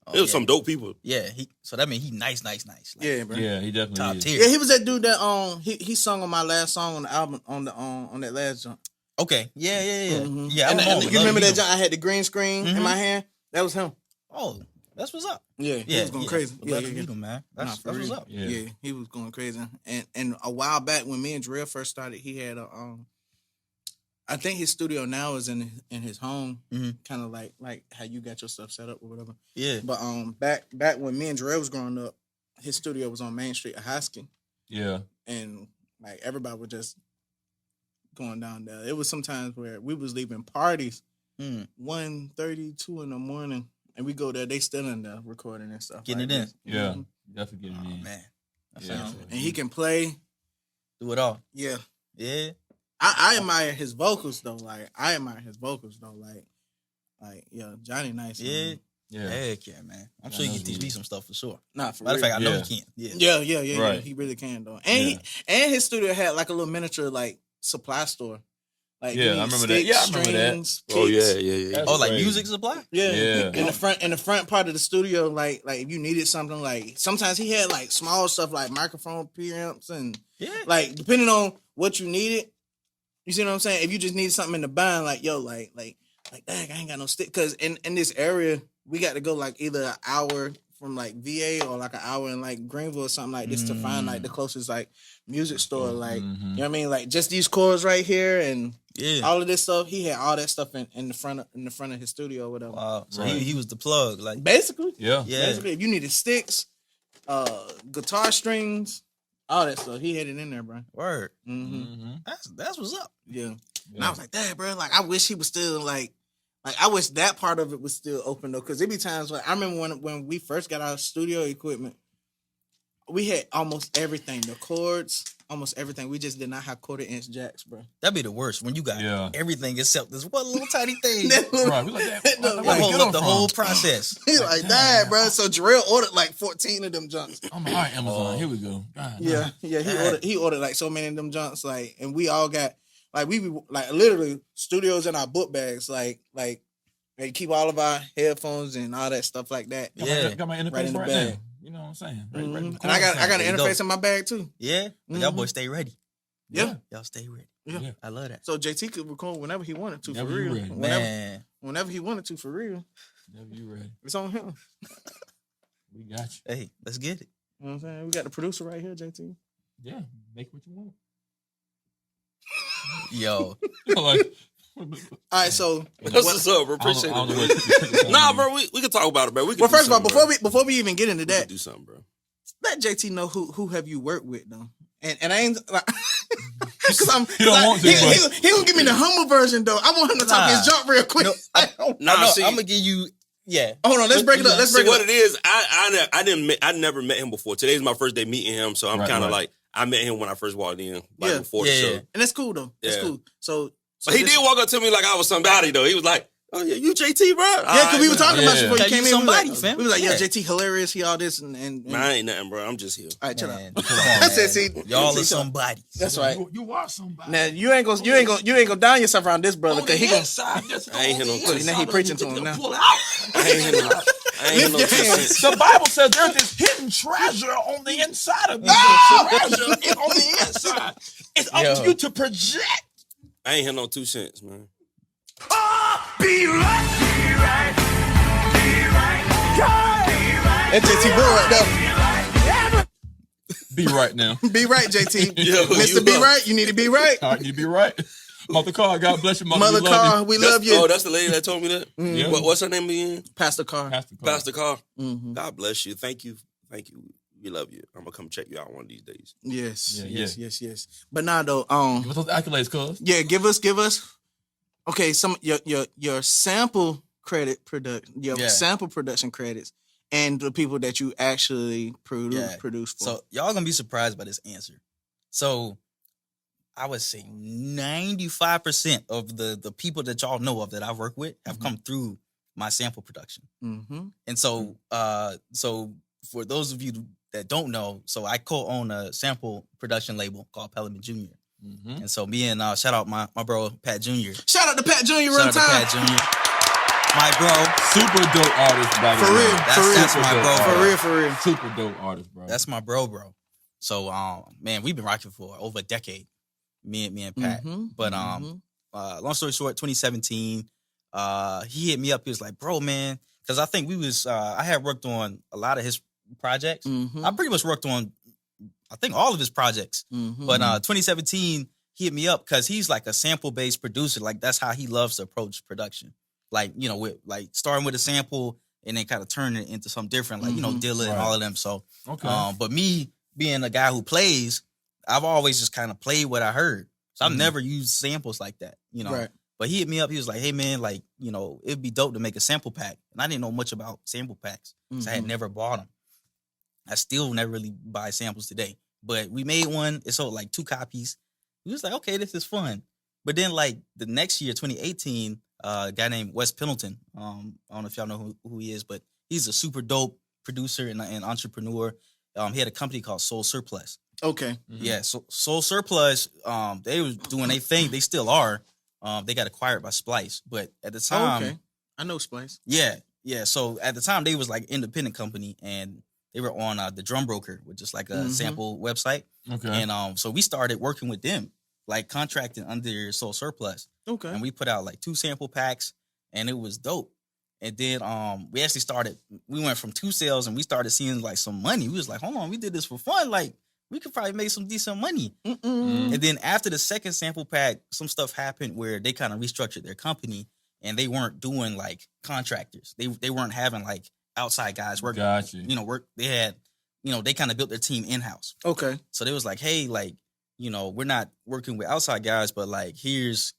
G: Oh,
E: It was some dope people.
G: Yeah. So that means he nice. Like,
A: yeah, bro.
D: Yeah, he definitely
G: top
D: is.
G: tier.
A: Yeah, he was that dude that he sung on my last song on the album on that last jump.
G: Okay. Yeah.
A: Mm-hmm.
G: Yeah.
A: And
G: I
A: you remember that jump? I had the green screen in my hand. That was him.
G: Oh, that's what's up.
A: Yeah, he was going crazy.
G: Would love to meet him, man. That's
A: for
G: what's
A: real.
G: up.
A: Yeah, he was going crazy. And a while back when me and Drill first started, he had a I think his studio now is in his home, kind of like how you got your stuff set up or whatever.
G: Yeah.
A: But back when me and Drill was growing up, his studio was on Main Street at Hoskin.
D: Yeah.
A: And like everybody was just going down there. It was sometimes where we was leaving parties 1:30, 2 in the morning, and we go there. They still in there recording and stuff.
G: Getting
A: like
G: it in.
A: this.
D: Yeah. Definitely getting it in.
G: Man. That
D: Yeah.
G: sounds
A: And he can play.
G: do it all.
A: Yeah.
G: Yeah.
A: I admire his vocals though. Like yeah, Johnny nice.
G: Yeah.
A: Man.
D: Yeah.
G: Heck yeah, man. I'm sure you can teach me some stuff for sure.
A: Nah, for
G: Matter of
A: real.
G: fact, I know
D: Yeah.
G: he can. Yeah.
A: Yeah.
D: Right.
A: He really can though. And his studio had like a little miniature like supply store. Like
D: Yeah,
A: he
D: I remember that.
A: sticks,
D: Yeah, I remember that.
A: strings,
E: Oh
A: kicks.
E: yeah.
D: That's
G: Oh, like
D: crazy.
G: music supply?
A: Yeah.
D: Yeah.
A: In the front part of the studio, like if you needed something, like sometimes he had like small stuff like microphone preamps and
G: Yeah.
A: like depending on what you needed. You see what I'm saying? If you just needed something in the bind, like yo, like dang, I ain't got no stick. Cause in this area, we got to go like either an hour from like VA or like an hour in like Greenville or something like this to find like the closest like music store. Like you know what I mean? Like just these chords right here and all of this stuff. He had all that stuff in the front of his studio or whatever.
G: Wow. So
D: Right.
G: he was the plug. Like,
A: Basically.
D: Yeah.
G: yeah.
A: Basically, if you needed sticks, guitar strings, all that stuff, he had it in there, bro.
G: Word.
A: Mm-hmm.
G: That's what's up.
A: Yeah. And I was like, dang, bro, like I wish he was still like I wish that part of it was still open though, because there be times when I remember when we first got our studio equipment, we had almost everything, the chords, almost everything. We just did not have 1/4-inch jacks, bro.
G: That'd be the worst when you got everything except this one little tiny thing.
D: Right. We like that.
G: That hold up the whole process.
A: He's like, dang, bro. So Jarrell ordered like 14 of them junks.
D: I'm like, all right, Amazon. Here we go.
A: Yeah. He ordered like so many of them junks, like, and we all got like we like literally studios in our book bags, like they keep all of our headphones and all that stuff like that.
D: Got my interface
A: Right in the
D: right
A: bag.
D: now. You know what I'm saying? Right in the
A: And I got an
G: There you
A: interface
G: go.
A: in my bag too.
G: Yeah. But y'all boys stay ready.
A: Yeah.
G: Y'all stay ready.
A: Yeah.
G: I love that.
A: So JT could record whenever he wanted to,
D: Whenever
A: for
D: you
A: real.
D: ready.
G: Man.
A: Whenever he wanted to, for real.
D: Whenever you ready.
A: It's on him.
D: We got you.
G: Hey, let's get it.
A: You know what I'm saying? We got the producer right here, JT.
D: Yeah. Make what you want.
G: Yo.
D: Like,
A: All right, so
E: What's up, bro? Appreciate
D: I don't know
E: it. Nah, bro, we can talk about it, bro. We can
A: well,
E: do
A: first of all,
E: something,
A: before we even get into
E: bro. We
A: that,
E: can do something, bro.
A: let JT know who have you worked with though, and I ain't like because I'm
D: He don't want to, but-
A: he gonna give me the humble version though. I want him to talk his jump real quick.
G: No,
E: Nah, see,
G: I'm gonna give you. Yeah.
A: Hold on, let's break it up. Let's break
E: see
A: it
E: what
A: up.
E: it is. I never met him before. Today's my first day meeting him, so I'm
D: Right,
E: kind of
D: right.
E: like I met him when I first walked in, like
A: Yeah.
E: before the
G: Yeah,
E: show.
G: yeah.
A: And that's cool though. That's
E: Yeah.
A: cool. So
E: But he
A: this-
E: did walk up to me like I was somebody though. He was like, "Oh yeah, you JT, bro."
A: Yeah, because we were talking about you before you
G: Yeah.
A: came
G: You
A: in.
G: somebody,
A: we was
G: fam.
A: like, yeah,
G: Yeah.
A: JT hilarious. He all this and
E: Man, I ain't nothing, bro. I'm just here.
A: all right, chill out.
G: Man, come on,
A: I said,
G: man.
A: see,
G: Y'all
A: see,
G: are
A: so-
G: somebody.
A: That's right.
D: You are somebody.
A: Now you ain't gonna down yourself around this brother because he gonna.
E: I ain't hear no
A: Look, now he preaching to him now.
E: I ain't hear no. I ain't hear no
A: Lift your
E: 2
A: hands.
E: cents.
D: The Bible says there's this hidden treasure on the inside of you. The treasure is on the inside. It's up to you to project.
E: I ain't hear no 2 cents, man.
A: That's JT Bull right there.
D: Be right now.
A: Be right, JT.
E: Yo,
A: Mr.
E: you
A: Be
E: up.
A: right, you need to be right.
D: All right, you be right. Mother Carr, God bless you,
A: Mother
D: we love
A: Carr,
D: you.
A: we love you.
E: Oh, that's the lady that told me that?
D: Yeah.
E: What's her name again?
A: Pastor Carr.
D: Pastor Carr.
E: Pastor Carr.
A: Mm-hmm.
E: God bless you. Thank you. We love you. I'm gonna come check you out one of these days.
A: Yes,
D: Yeah,
A: yes. But now though,
D: Give us those accolades, cuz.
A: yeah, give us. Okay, some your sample credit sample production credits, and the people that you actually produce for.
G: So y'all gonna be surprised by this answer. So I would say 95% of the people that y'all know of that I've worked with have come through my sample production.
A: Mm-hmm.
G: And so for those of you that don't know, so I co-own a sample production label called Pt.1 Jr.
D: Mm-hmm.
G: And so me and shout out my bro Pat Jr.
A: Shout out to Pat Jr.
G: Shout out to
A: Runtime.
G: Pat Jr. My bro.
D: Super dope artist, by the
A: For
D: way.
A: real,
G: That's my bro.
A: For real.
D: Super dope artist, bro.
G: That's my bro. So man, we've been rocking for over a decade. Me and Pat.
A: Mm-hmm.
G: But long story short, 2017, he hit me up. He was like, bro, man, because I think I had worked on a lot of his projects.
A: Mm-hmm.
G: I pretty much worked on, I think, all of his projects.
A: Mm-hmm.
G: But 2017, he hit me up because he's like a sample-based producer. Like, that's how he loves to approach production. Like, you know, with like starting with a sample and then kind of turning it into something different, like, you know, Dilla and all of them. So,
D: Okay.
G: but me being a guy who plays, I've always just kind of played what I heard. So I've never used samples like that, you know.
A: Right.
G: But he hit me up. He was like, hey, man, like, you know, it'd be dope to make a sample pack. And I didn't know much about sample packs. So I had never bought them. I still never really buy samples today. But we made one. It sold like 2 copies. We was like, okay, this is fun. But then like the next year, 2018, a guy named Wes Pendleton, I don't know if y'all know who he is, but he's a super dope producer and entrepreneur. He had a company called Soul Surplus.
A: Okay.
D: Mm-hmm.
G: Yeah, so Soul Surplus, they was doing their thing. They still are. They got acquired by Splice. But at the time,
A: okay. I know Splice.
G: yeah. So at the time, they was like independent company, and they were on the Drum Broker, which is like a sample website.
D: Okay.
G: And so we started working with them, like contracting under Soul Surplus.
A: Okay.
G: And we put out like 2 sample packs, and it was dope. And then we actually we went from 2 sales, and we started seeing like some money. We was like, hold on, we did this for fun. Like, we could probably make some decent money. And then after the second sample pack, some stuff happened where they kind of restructured their company, and they weren't doing like contractors. They weren't having like outside guys working.
D: Gotcha.
G: You know, they had, you know, they kind of built their team in-house.
A: Okay.
G: So they was like, hey, like, you know, we're not working with outside guys, but like, here's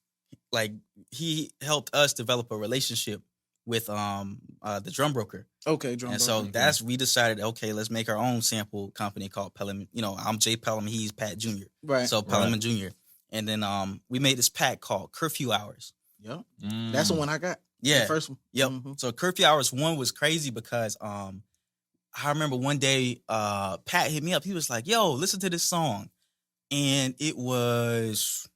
G: like, he helped us develop a relationship with the Drum Broker.
A: Okay, Drum
G: And
A: Broker.
G: so we decided, okay, let's make our own sample company called Pt.1. You know, I'm Jay Pelham, he's Pat Jr.
A: Right.
G: So Pt.1 Jr. And then we made this pack called Curfew Hours.
A: Yep. That's the one I got.
G: Yeah.
A: The first one.
G: Yep.
A: Mhm.
G: So Curfew Hours 1 was crazy because I remember one day Pat hit me up. He was like, yo, listen to this song. And it was,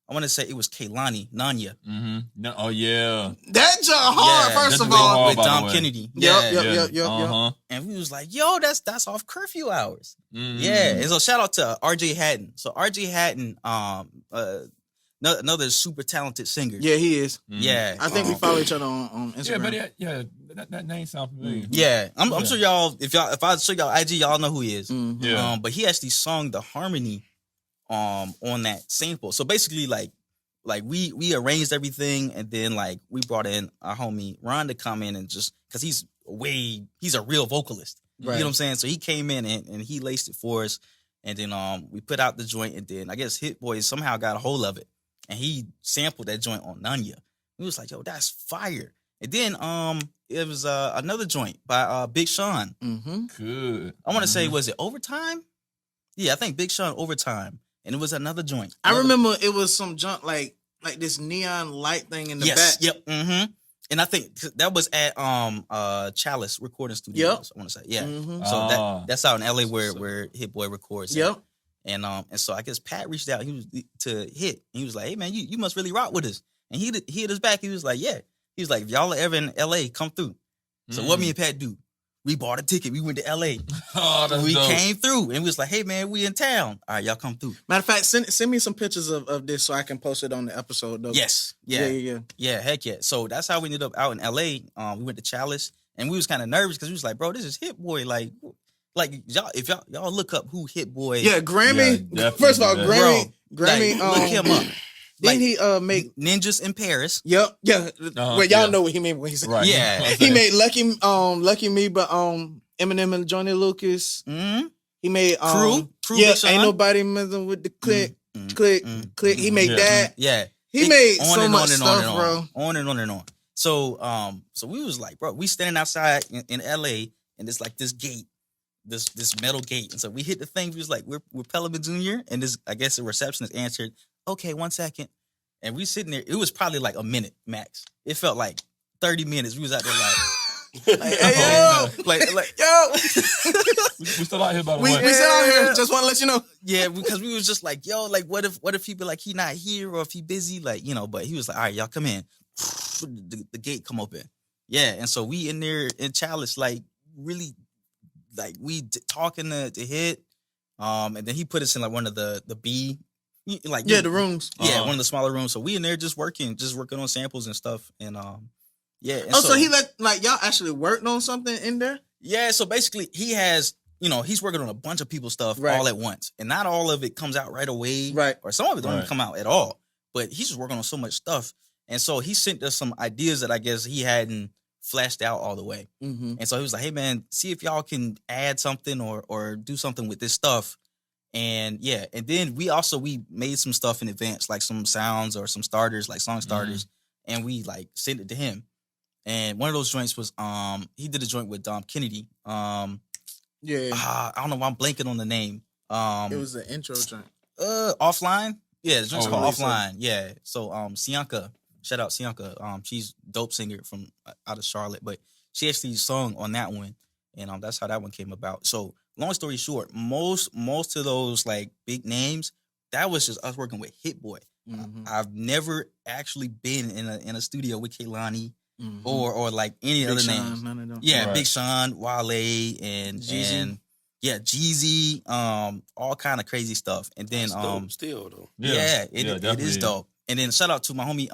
G: I want to say it was Kehlani, Nanya.
D: Mm-hmm. No, oh, yeah.
A: That jump hard,
G: Yeah,
A: first
D: that's
A: of
D: really
A: all.
D: hard.
G: With
D: by the
G: Dom
D: way.
G: Kennedy.
A: Yep,
G: Yeah.
A: yep.
D: Uh-huh.
G: And we was like, yo, that's off Curfew Hours.
D: Mhm.
G: Yeah. And so shout out to RJ Hatton. So RJ Hatton, another super talented singer.
A: Yeah, he is.
D: Mhm.
G: Yeah.
A: I think we follow each other on Instagram.
D: Yeah, but that name sounds familiar.
G: Yeah. I'm sure y'all, if I show y'all IG, y'all know who he is.
A: Mhm.
D: Yeah.
G: But he actually sung the harmony on that sample. So basically like we arranged everything, and then like we brought in our homie Ron to come in and just because he's a real vocalist.
A: Right.
G: You know what I'm saying? So he came in and he laced it for us, and then we put out the joint, and then I guess Hit Boy somehow got a hold of it, and he sampled that joint on Nanya. He was like, yo, that's fire. And then it was another joint by Big Sean.
A: Mm-hmm.
D: Good.
G: I want to say, was it Overtime? Yeah, I think Big Sean Overtime. And it was another joint.
A: I remember it was some junk like this neon light thing in the back.
G: Yep. Mm-hmm. And I think that was at Chalice Recording Studios. I want to say, yeah.
A: Mhm.
G: So that's out in LA where Hit Boy records.
A: Yep.
G: And so I guess Pat reached out. He was to Hit, and he was like, "Hey man, you must really rock with us." And he hit us back. He was like, "Yeah." He was like, "If y'all are ever in LA, come through." So what me and Pat do? We bought a ticket. We went to LA.
D: Oh, that's
G: We
D: dope.
G: came through, and we was like, "Hey man, we in town. All right, y'all come through."
A: Matter of fact, send me some pictures of this so I can post it on the episode. Though.
G: Yes.
A: Yeah.
G: Yeah, heck yeah. So that's how we ended up out in LA. We went to Chalice, and we was kind of nervous because we was like, bro, this is Hit Boy. Like Like y'all, if y'all look up who Hit Boy,
A: Yeah, Grammy.
D: Yeah,
A: First of all,
D: definitely.
A: Grammy.
G: like, look him up.
A: Didn't
G: Like,
A: he make?
G: Ninjas in Paris.
A: Yep. Yeah. Well, y'all
D: yeah.
A: know what he mean when he said.
D: Right.
G: Yeah.
A: He made Lucky Me, but Eminem and Johnny Lucas.
G: Mm-hmm.
A: He made
G: Crew,
A: yeah,
G: Big Sean.
A: ain't nobody messing with the click. He made
D: Yeah.
A: that.
G: Yeah.
A: He made
G: on
A: so
G: and
A: much
G: on and
A: stuff,
G: on and
A: bro.
G: on and on and on. So we was like, bro, we standing outside in LA, and it's like this gate, this metal gate. And so we hit the thing. We was like, we're Pt.1 Jr. And this, I guess the receptionist answered, okay, 1 second. And we sitting there. It was probably like a minute max. It felt like 30 minutes. We was out there like,
A: Hey, yo,
G: like
A: yo.
D: We still out here, by the
A: We
D: way.
A: sit out here. Just want to let you know.
G: yeah, because we was just like, yo, like what if he be like he not here or if he busy, like, you know, but he was like, all right, y'all come in. The gate come open. Yeah, and so we in there in Chalice, like really like we talking to Hit. And then he put us in like one of the B like
A: The rooms.
G: Yeah, one of the smaller rooms. So we in there just working on samples and stuff. And yeah. And
A: So he let like y'all actually worked on something in there?
G: Yeah, so basically he has, you know, he's working on a bunch of people's stuff
A: Right.
G: all at once. And not all of it comes out right away.
A: Right.
G: Or some of it don't even
D: Right.
G: come out at all. But he's just working on so much stuff. And so he sent us some ideas that I guess he hadn't flashed out all the way.
A: Mm-hmm.
G: And so he was like, hey man, see if y'all can add something or do something with this stuff. And yeah, and then we made some stuff in advance, like some sounds or some starters, like song starters, and we like sent it to him. And one of those joints was he did a joint with Dom Kennedy.
A: Yeah.
G: I don't know why I'm blanking on the name.
A: It was the intro joint.
G: Offline. Yeah, the joint's
D: Oh,
G: called
D: really?
G: Offline. Yeah. So Sianka, shout out Sianka. She's dope singer from out of Charlotte, but she actually sung on that one, and that's how that one came about. So long story short, most of those like big names, that was just us working with Hit Boy.
A: Mm-hmm.
G: I've never actually been in a studio with Kehlani
A: Mm-hmm.
G: or like any
A: Big
G: other
A: Sean,
G: names.
A: none of them.
G: Yeah,
D: Right.
G: Big Sean, Wale, and
A: Jeezy.
G: and yeah, Jeezy, all kind of crazy stuff. And then
E: That's dope still though.
G: it
D: definitely
G: is dope. And then shout out to my homie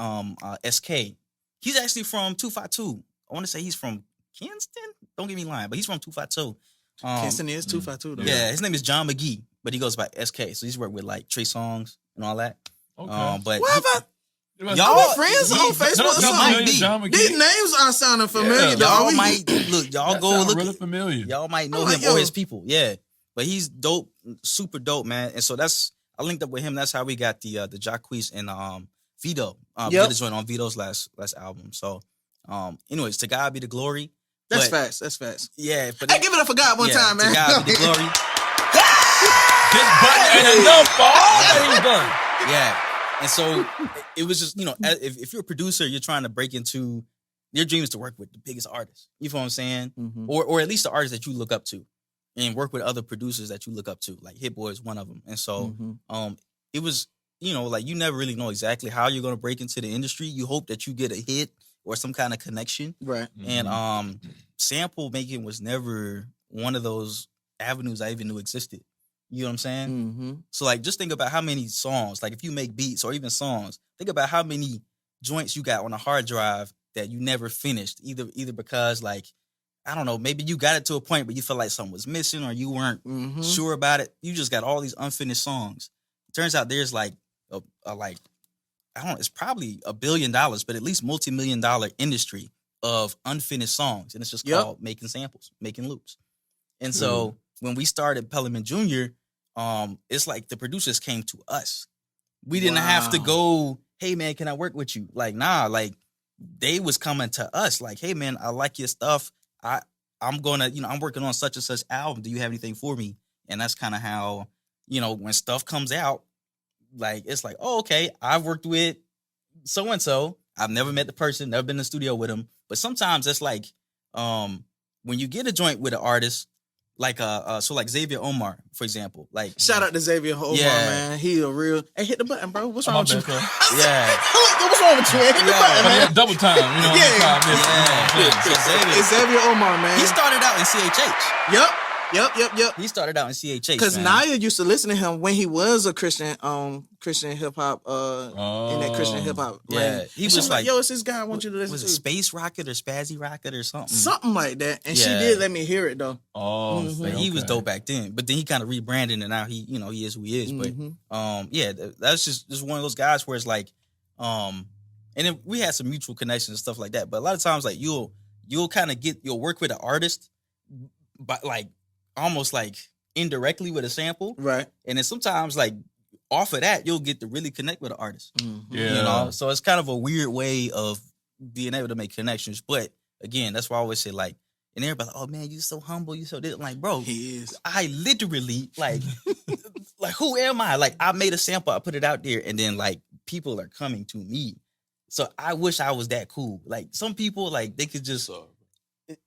G: SK. He's actually from 252. I want to say he's from Kinston. Don't get me lying, but he's from 252.
A: Kingston is 252 though.
G: Yeah, his name is John McGee, but he goes by SK. So he's worked with like Trey Songs and all that.
D: Okay.
G: But
A: What about
G: y'all
A: we friends on Facebook or
G: y'all might
A: something?
G: be.
D: John McGee.
A: These names are sounding familiar.
D: Yeah.
A: though.
G: Y'all might look. Y'all
D: That
G: go
D: sound
G: look.
D: really familiar.
G: Y'all might know
A: I'm like,
G: him
A: yo.
G: or his people. Yeah, but he's dope, super dope, man. And so I linked up with him. That's how we got the Jacquees and Vito.
A: Yep.
G: Did a joint on Vito's last album. So, anyways, to God be the glory.
A: That's
G: But-
A: facts. That's facts.
G: Yeah, but
A: Hey, give it up for God one time, man.
G: To God be the glory.
D: This button ain't enough for all that he's done.
G: Yeah. And so it was just, if you're a producer, you're trying to break into your dream is to work with the biggest artists. You feel what I'm saying?
A: Mhm.
G: Or at least the artists that you look up to, and work with other producers that you look up to. Like Hit Boy is one of them. And so it was, like you never really know exactly how you're going to break into the industry. You hope that you get a hit or some kind of connection.
A: Right.
G: And sample making was never one of those avenues I even knew existed. You know what I'm saying?
A: Mm-hmm.
G: So like, just think about how many songs, like if you make beats or even songs, think about how many joints you got on a hard drive that you never finished, either because like, I don't know, maybe you got it to a point but you felt like something was missing or you weren't
A: Mm-hmm.
G: sure about it. You just got all these unfinished songs. Turns out there's like it's probably $1 billion, but at least multi-million-dollar industry of unfinished songs. And it's just
A: Yep.
G: called making samples, making loops. And so when we started Pt.1 Jr., it's like the producers came to us. We didn't have to
A: Wow.
G: go, hey man, can I work with you? Like, nah, like they was coming to us like, hey man, I like your stuff. I'm gonna, I'm working on such and such album. Do you have anything for me? And that's kind of how, when stuff comes out, like, it's like, oh, okay, I've worked with so-and-so. I've never met the person, never been in the studio with him. But sometimes it's like, when you get a joint with an artist, like like Xavier Omar, for example, like
A: Shout out to Xavier Omar,
G: Yeah.
A: man. He a real. Hey, hit the button, bro. What's wrong
D: My
A: with you?
D: bad,
G: yeah,
A: What's wrong with you? Hey, hit the
G: Yeah.
A: button,
D: But
A: man.
D: yeah, double time,
A: Yeah.
D: time,
G: yeah. So Xavier,
A: It's Xavier Omar, man.
G: he started out in CHH.
A: Yep. Yep.
G: He started out in CHH.
A: Because Naya used to listen to him when he was a Christian hip hop, in that Christian hip hop.
G: Yeah,
A: lane.
G: he
A: And she
G: was like,
A: yo, it's this guy I want you to listen
G: was
A: to.
G: it Space Rocket or Spazzy Rocket or something?
A: Something like that. And she
G: Yeah.
A: did let me hear it though.
D: Oh,
G: But he was dope back then. But then he kind of rebranded, and now he is who he is. But that's just one of those guys where it's like, and then we had some mutual connections and stuff like that. But a lot of times, like you'll kind of you'll work with an artist, but like almost like indirectly with a sample,
A: Right.
G: and then sometimes like off of that you'll get to really connect with an artist.
D: Yeah.
G: You know, so it's kind of a weird way of being able to make connections. But again, that's why I always say like, and everybody like, oh man, you so humble, you so this. I'm like, bro,
A: He is.
G: I literally like, like who am I? Like I made a sample, I put it out there, and then like people are coming to me. So I wish I was that cool. Like some people, like they could just,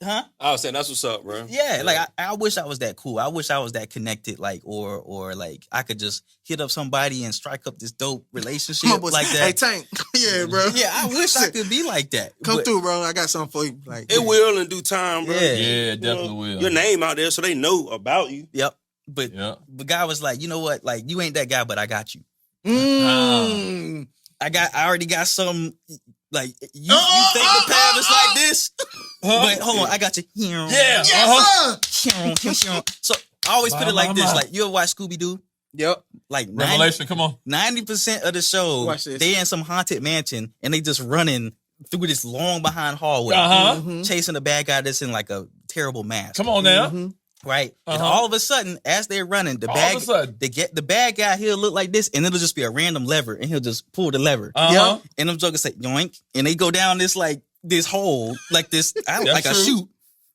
G: huh?
E: I was saying that's what's up, bro.
G: Yeah, like I wish I was that cool. I wish I was that connected, like or like I could just hit up somebody and strike up this dope relationship
A: My boy
G: like
A: said,
G: that.
A: Hey Tank. Yeah, bro.
G: Yeah, I wish I could be like that.
A: Come
G: But-
A: through, bro. I got something for you. Like
E: It will in due time, bro.
G: Yeah.
D: Yeah, definitely will.
E: Your name out there so they know about you.
G: Yep. But
D: Yeah.
G: the guy was like, you know what? Like you ain't that guy, but I got you. I already got some. Like you think the path is like this, but hold on, I got you.
D: Yeah.
A: Yes, sir.
G: So I always put it like this:
D: My.
G: like you ever watch Scooby Doo?
A: Yep.
G: Like
D: Revelation, come on.
G: 90% of the show,
A: Watch this.
G: they in some haunted mansion and they just running through this long behind hallway, chasing a bad guy that's in like a terrible mask.
D: Come on now.
G: Right? And
D: Uh-huh.
G: all of a sudden, as they're running,
D: All of a sudden.
G: they get the bad guy, he'll look like this, and it'll just be a random lever, and he'll just pull the lever.
D: Uh-huh.
G: And them jokers say yoink, and they go down this like this hole, like this, I don't
D: That's
G: like a
D: true.
G: chute.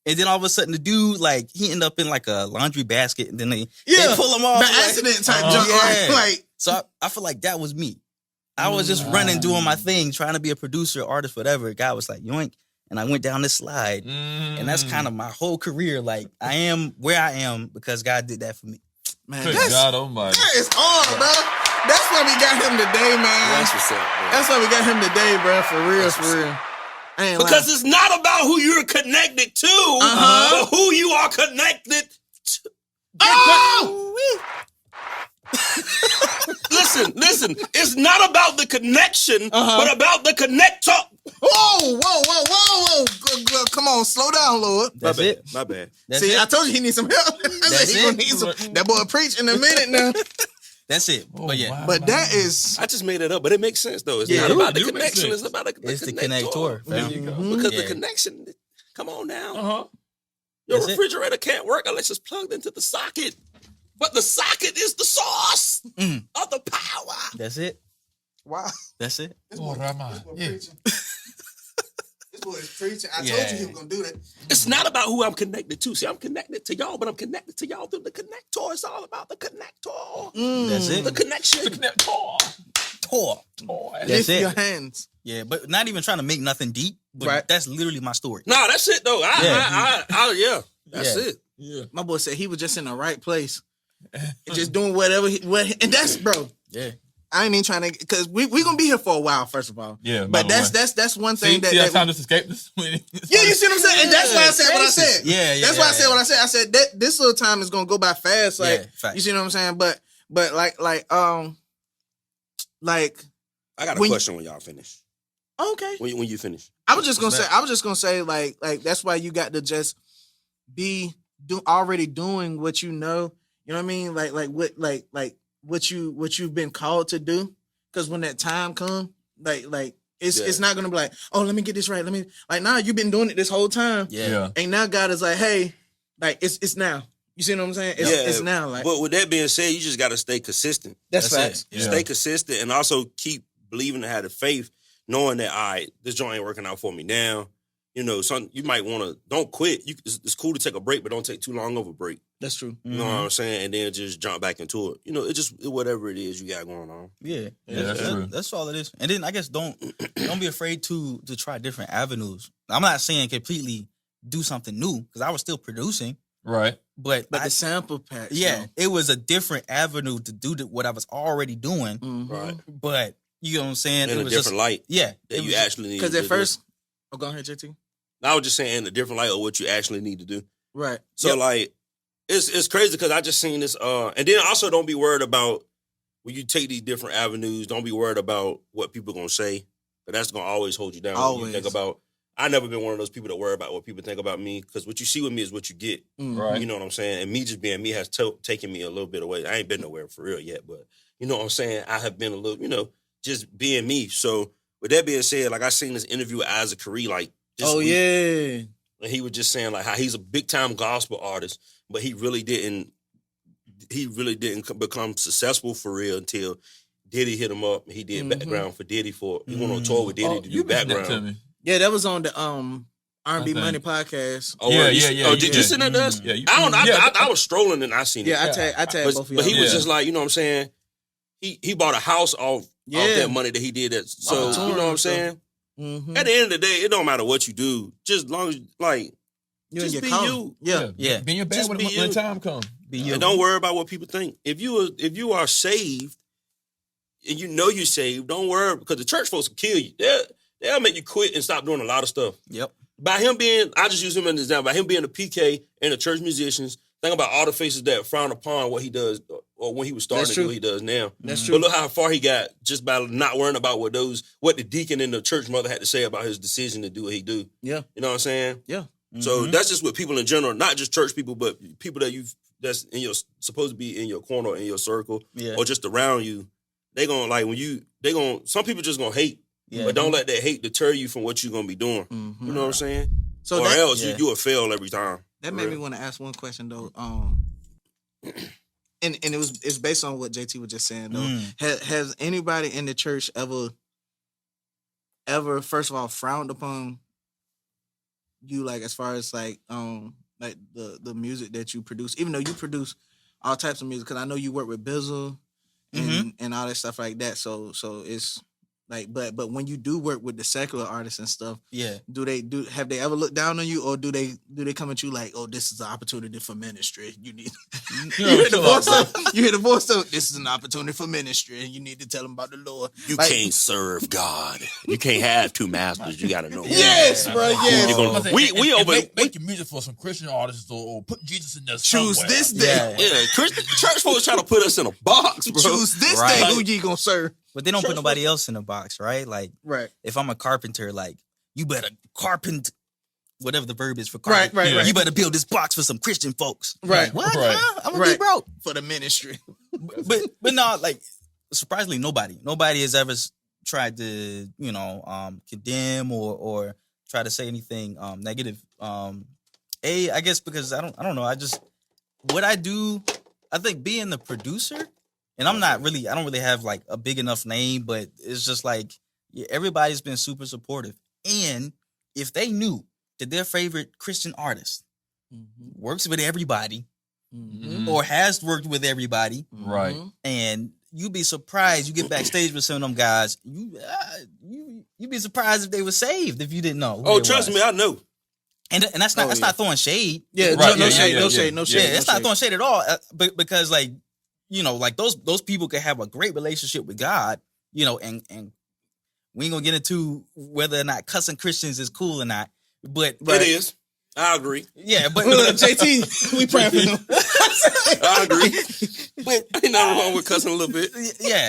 G: And then all of a sudden, the dude like he end up in like a laundry basket, and then they
A: Yeah.
G: pull him off.
A: The
G: like-
A: accident type
D: Uh-huh.
A: jump.
G: Yeah.
A: Like
G: So I feel like that was me. I was just running, doing my thing, trying to be a producer, artist, whatever. A guy was like yoink, and I went down this slide. And that's kind of my whole career. Like I am where I am because God did that for me.
A: man,
D: Good
A: that's,
D: God almighty.
A: that is hard, bro. That's why we got him today, man.
E: That's what's up, bro.
A: That's why we got him today, bro. For real, for real. I ain't
E: Because
A: lying.
E: it's not about who you're connected to, but who you are connected to.
A: Oh!
E: Listen. It's not about the connection, but about the connector.
A: Whoa. Come on, slow down, Lord.
G: That's it.
E: My bad.
G: That's
A: See,
G: it.
A: I told you he needs some help.
G: That's
A: He gonna
G: it.
A: need some, that boy preach in a minute now.
G: That's it. But yeah,
D: wow.
A: But that is
E: I just made it up, but it makes sense though. It's
A: Yeah,
E: not
A: it
E: about the
D: do make
E: connection.
D: sense.
E: It's about the
G: it's the
E: connector.
G: connector, fam.
E: Because the
G: Yeah.
E: connection, come on now.
D: Uh-huh.
E: Your
G: That's it.
E: refrigerator can't work unless it's plugged into the socket. But the socket is the source of the power.
G: That's it.
A: wow.
G: That's it.
D: Oh, Rama. Yeah.
A: This boy is preaching. I told
G: Yeah.
A: you he was gonna do that.
E: It's not about who I'm connected to. See, I'm connected to y'all, but I'm connected to y'all through the connector. It's all about the connector.
G: That's it.
E: The connection.
G: Tour.
A: Lift
G: That's
A: your
G: it.
A: hands.
G: Yeah, but not even trying to make nothing deep. But
A: Right.
G: that's literally my story.
E: Nah, that's it though. Yeah. That's
G: Yeah.
E: it.
D: Yeah.
A: My boy said he was just in the right place, just doing whatever. And that's, bro.
G: Yeah.
A: I ain't even trying to, because we gonna be here for a while. First of all,
D: Yeah, by
A: But
D: the way.
A: that's one thing
D: See, I
A: that
D: time to escape this.
A: yeah, you see what I'm saying? And that's why I said what I said.
G: Yeah,
A: That's why I said what I said. I said that this little time is gonna go by fast. Like
G: Yeah, facts.
A: you see what I'm saying? But like
E: I got a
A: When-
E: question when y'all finish.
A: okay.
E: When you finish.
A: I was just gonna say like that's why you got to just be already doing what you know. You know what I mean? Like what you've been called to do. Because when that time comes, like it's not gonna be like, oh, let me get this right. Let me nah, you've been doing it this whole time.
G: Yeah.
A: And now God is like, hey, like it's now. You see what I'm saying? It's now. Like
E: But with that being said, you just got to stay consistent.
A: that's
G: That's
A: facts.
G: it.
D: Yeah.
E: Stay consistent and also keep believing and have the faith, knowing that, all right, this joint ain't working out for me now. You know, you might want to, don't quit. It's cool to take a break, but don't take too long of a break.
A: That's true.
E: You know what I'm saying? And then just jump back into it. You know, whatever it is you got going on.
G: Yeah,
D: that's true.
G: That's all it is. And then I guess don't be afraid to try different avenues. I'm not saying completely do something new because I was still producing,
D: Right.
G: but
A: But the sample pack.
G: yeah, it was a different avenue to do what I was already doing.
E: Right.
G: But you know what I'm saying?
E: In
G: it
E: a
G: was
E: different light
G: yeah,
E: that
G: it
E: you
G: was
E: actually need to
A: because at
E: do.
A: first, go ahead, JT.
E: I was just saying in a different light of what you actually need to do.
A: Right.
E: So like, it's crazy because I just seen this. And then also don't be worried about when you take these different avenues. Don't be worried about what people gonna say, but that's gonna always hold you down. When
A: Always.
E: you think about. I never been one of those people that worry about what people think about me because what you see with me is what you get.
D: Right.
E: You know what I'm saying? And me just being me has taken me a little bit away. I ain't been nowhere for real yet, but you know what I'm saying? I have been a little, just being me. So with that being said, like I seen this interview with Isaac Curry, like this week,
A: yeah.
E: and he was just saying like how he's a big time gospel artist, but he really didn't become successful for real until Diddy hit him up. He did background for Diddy he went on tour with Diddy to do background.
D: To me.
A: Yeah, that was on the R&B Money podcast.
E: Oh,
D: Yeah.
E: Did you send that to us?
D: Yeah,
E: I don't know. I was strolling and I seen it.
A: Yeah, I tagged both of y'all.
E: But he was just like, you know what I'm saying? He bought a house off that money that he did. That, so, you know what I'm saying?
A: Mm-hmm.
E: At the end of the day, it don't matter what you do. Just as long as, like, just be you.
A: Yeah.
D: Be in your bed
E: Just
D: when
E: be
D: the
E: you.
D: time comes.
G: Be you.
E: And don't worry about what people think. If you are saved and you know you're saved, don't worry because the church folks will kill you. They'll make you quit and stop doing a lot of stuff.
G: Yep.
E: By him being, I just use him as an example, by him being a PK and the church musicians, think about all the faces that frown upon what he does or when he was starting to do what he does now.
A: That's
E: But
A: true.
E: look how far he got just by not worrying about what the deacon and the church mother had to say about his decision to do what he do.
A: Yeah.
E: You know what I'm saying?
A: Yeah.
E: So that's just with people in general, not just church people, but people that's in your supposed to be in your corner or in your circle or just around you. They gonna like some people just gonna hate.
G: Yeah.
E: But don't let that hate deter you from what you're gonna be doing.
A: Mm-hmm.
E: You know what I'm saying?
A: So
E: or
A: that,
E: else you will fail every time.
A: That made me want to ask one question though. And it's based on what JT was just saying though. Has anybody in the church ever first of all frowned upon you, like as far as like the music that you produce, even though you produce all types of music? Because I know you work with Bizzle and all that stuff like that. So it's like, but when you do work with the secular artists and stuff, have they ever looked down on you, or do they come at you like, oh, this is an opportunity for ministry? You need you hear the voice of this is an opportunity for ministry, and you need to tell them about the Lord.
E: You can't serve God. You can't have two masters. You got to know.
A: Yes, bro. Yes.
D: Make your music for some Christian artists or put Jesus in there.
A: Choose
D: somewhere.
A: this day.
E: Church folks trying to put us in a box, bro.
A: Choose this day who you gonna serve.
G: But they don't put nobody else in a box, right? Like, if I'm a carpenter, like, you better whatever the verb is for carpenter.
A: Right.
G: You better build this box for some Christian folks.
A: Right.
G: What?
D: Right.
G: Huh? I'm gonna be broke
A: for the ministry.
G: but no, like, surprisingly, nobody has ever tried to, condemn or try to say anything negative. I guess because I don't know. What I do, I think being the producer. And I don't really have like a big enough name, but it's just like everybody's been super supportive. And if they knew that their favorite Christian artist works with everybody or has worked with everybody,
D: right?
G: And you'd be surprised. You get backstage with some of them guys, you'd be surprised if they were saved if you didn't know.
E: Oh, trust me, I know.
G: And that's not throwing shade.
A: Yeah,
D: right.
A: No shade.
G: It's not throwing shade at all. Because like. Like those people could have a great relationship with God, and we ain't gonna get into whether or not cussing Christians is cool or not. But
E: it is. I agree.
G: Yeah, but
A: JT, we praying for him.
E: I agree. But ain't nothing wrong with cussing a little bit.
G: Yeah.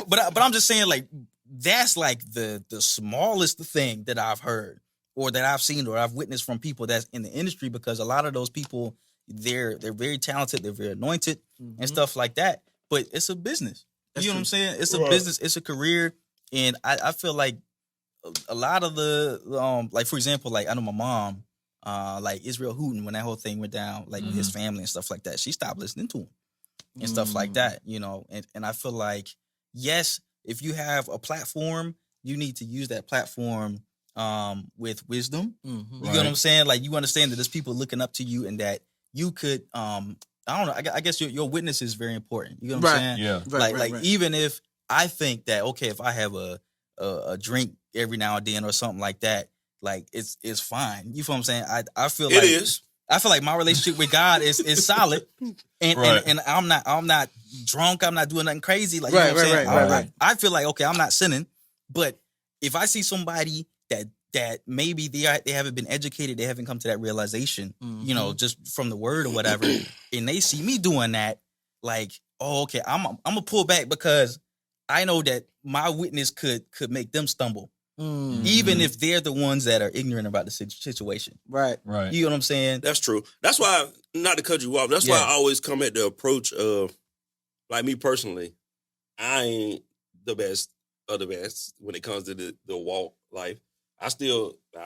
G: But I'm just saying, like, that's like the smallest thing that I've heard or that I've seen or I've witnessed from people that's in the industry, because a lot of those people, they're very talented, they're very anointed and stuff like that. But it's a business. You know what I'm saying? It's a business, it's a career. And I feel like a lot of the like, for example, like I know my mom, like Israel Houghton, when that whole thing went down, like with his family and stuff like that, she stopped listening to him and stuff like that, and I feel like, yes, if you have a platform, you need to use that platform with wisdom. You know what I'm saying? Like, you understand that there's people looking up to you and that you could, I don't know, I guess your witness is very important. You know what I'm saying?
D: Yeah.
G: Like even if I think that, okay, if I have a drink every now and then or something like that, like it's fine. You feel what I'm saying? I feel like
E: it is.
G: I feel like my relationship with God is solid, and I'm not drunk. I'm not doing nothing crazy. Like, you know what I'm saying?
A: Right.
G: I feel like, okay, I'm not sinning, but if I see somebody that maybe they haven't been educated, they haven't come to that realization, you know, just from the word or whatever, and they see me doing that, like, oh, okay, I'm gonna pull back because I know that my witness could make them stumble, even if they're the ones that are ignorant about the situation.
A: Right.
G: You know what I'm saying?
E: That's true. That's why, not to cut you off, that's why I always come at the approach of, like me personally, I ain't the best of the best when it comes to the walk life. I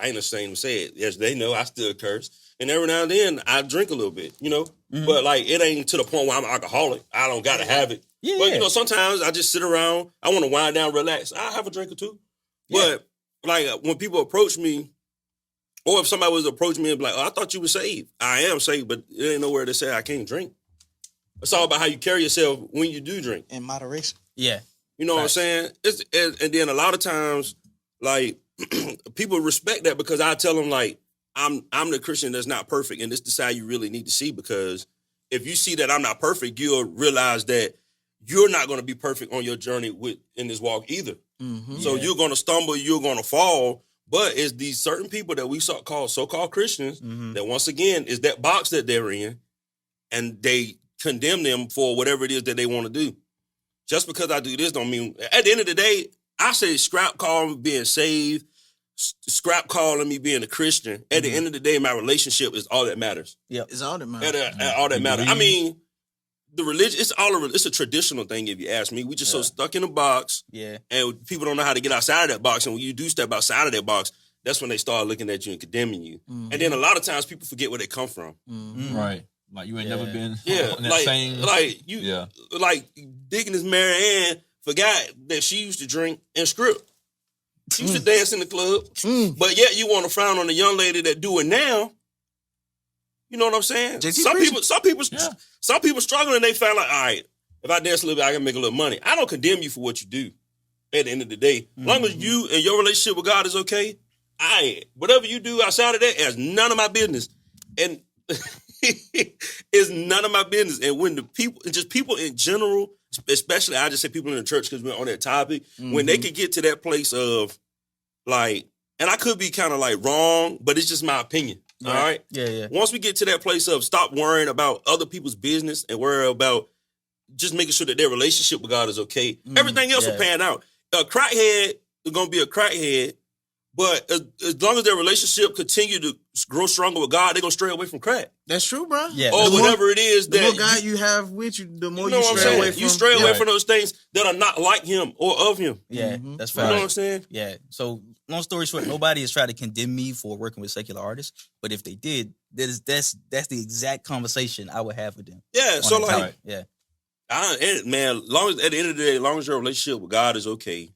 E: ain't ashamed to say it. Yes, they know I still curse. And every now and then I drink a little bit, you know? But like, it ain't to the point where I'm an alcoholic. I don't got to have it. Yeah. But, you know, sometimes I just sit around. I want to wind down, relax. I have a drink or two. Yeah. But like, when people approach me, or if somebody was to approach me and be like, oh, I thought you were saved. I am saved, but it ain't nowhere to say I can't drink. It's all about how you carry yourself when you do drink.
A: In moderation.
G: Yeah.
E: You know what I'm saying? And then a lot of times, like, people respect that because I tell them, like, I'm the Christian that's not perfect, and this is the side you really need to see, because if you see that I'm not perfect, you'll realize that you're not going to be perfect on your journey in this walk either. So you're going to stumble, you're going to fall, but it's these certain people that we call so-called Christians that, once again, is that box that they're in, and they condemn them for whatever it is that they want to do. Just because I do this don't mean, at the end of the day, I say scrap calling me being saved, scrap calling me being a Christian. At the end of the day, my relationship is all that matters.
G: Yeah,
A: it's all that matters.
E: All that matters. I mean, the religion, it's a traditional thing, if you ask me. We just so stuck in a box. Yeah. And people don't know how to get outside of that box. And when you do step outside of that box, that's when they start looking at you and condemning you. And then a lot of times people forget where they come from.
D: Right. Like, you ain't never been on that
E: like,
D: same...
E: Like, Deaconess Mary Ann forgot that she used to drink and script. She used to dance in the club. But yet you want to frown on the young lady that do it now. You know what I'm saying? Some people struggle, and they find like, all right, if I dance a little bit, I can make a little money. I don't condemn you for what you do at the end of the day. As long as you and your relationship with God is okay, whatever you do outside of that is none of my business. And it's none of my business. And when the people, and just people in general, especially I just say people in the church because we're on that topic, when they could get to that place of like, and I could be kind of like wrong, but it's just my opinion. All right? Yeah. Once we get to that place of stop worrying about other people's business and worry about just making sure that their relationship with God is okay, everything else will pan out. A crackhead is going to be a crackhead, but as long as their relationship continue to grow stronger with God, they're going to stray away from crack.
A: That's true, bro.
G: Yeah.
E: Or whatever it is that...
A: The more God you have with you, the more
E: you stray away from. You stray away from those things that are not like him or of him.
G: Yeah, that's right.
E: You know what I'm saying?
G: Yeah. So, long story short, nobody has tried to condemn me for working with secular artists, but if they did, that's the exact conversation I would have with them.
E: Yeah, so like...
G: Yeah.
E: Man, long as, at the end of the day, as long as your relationship with God is okay,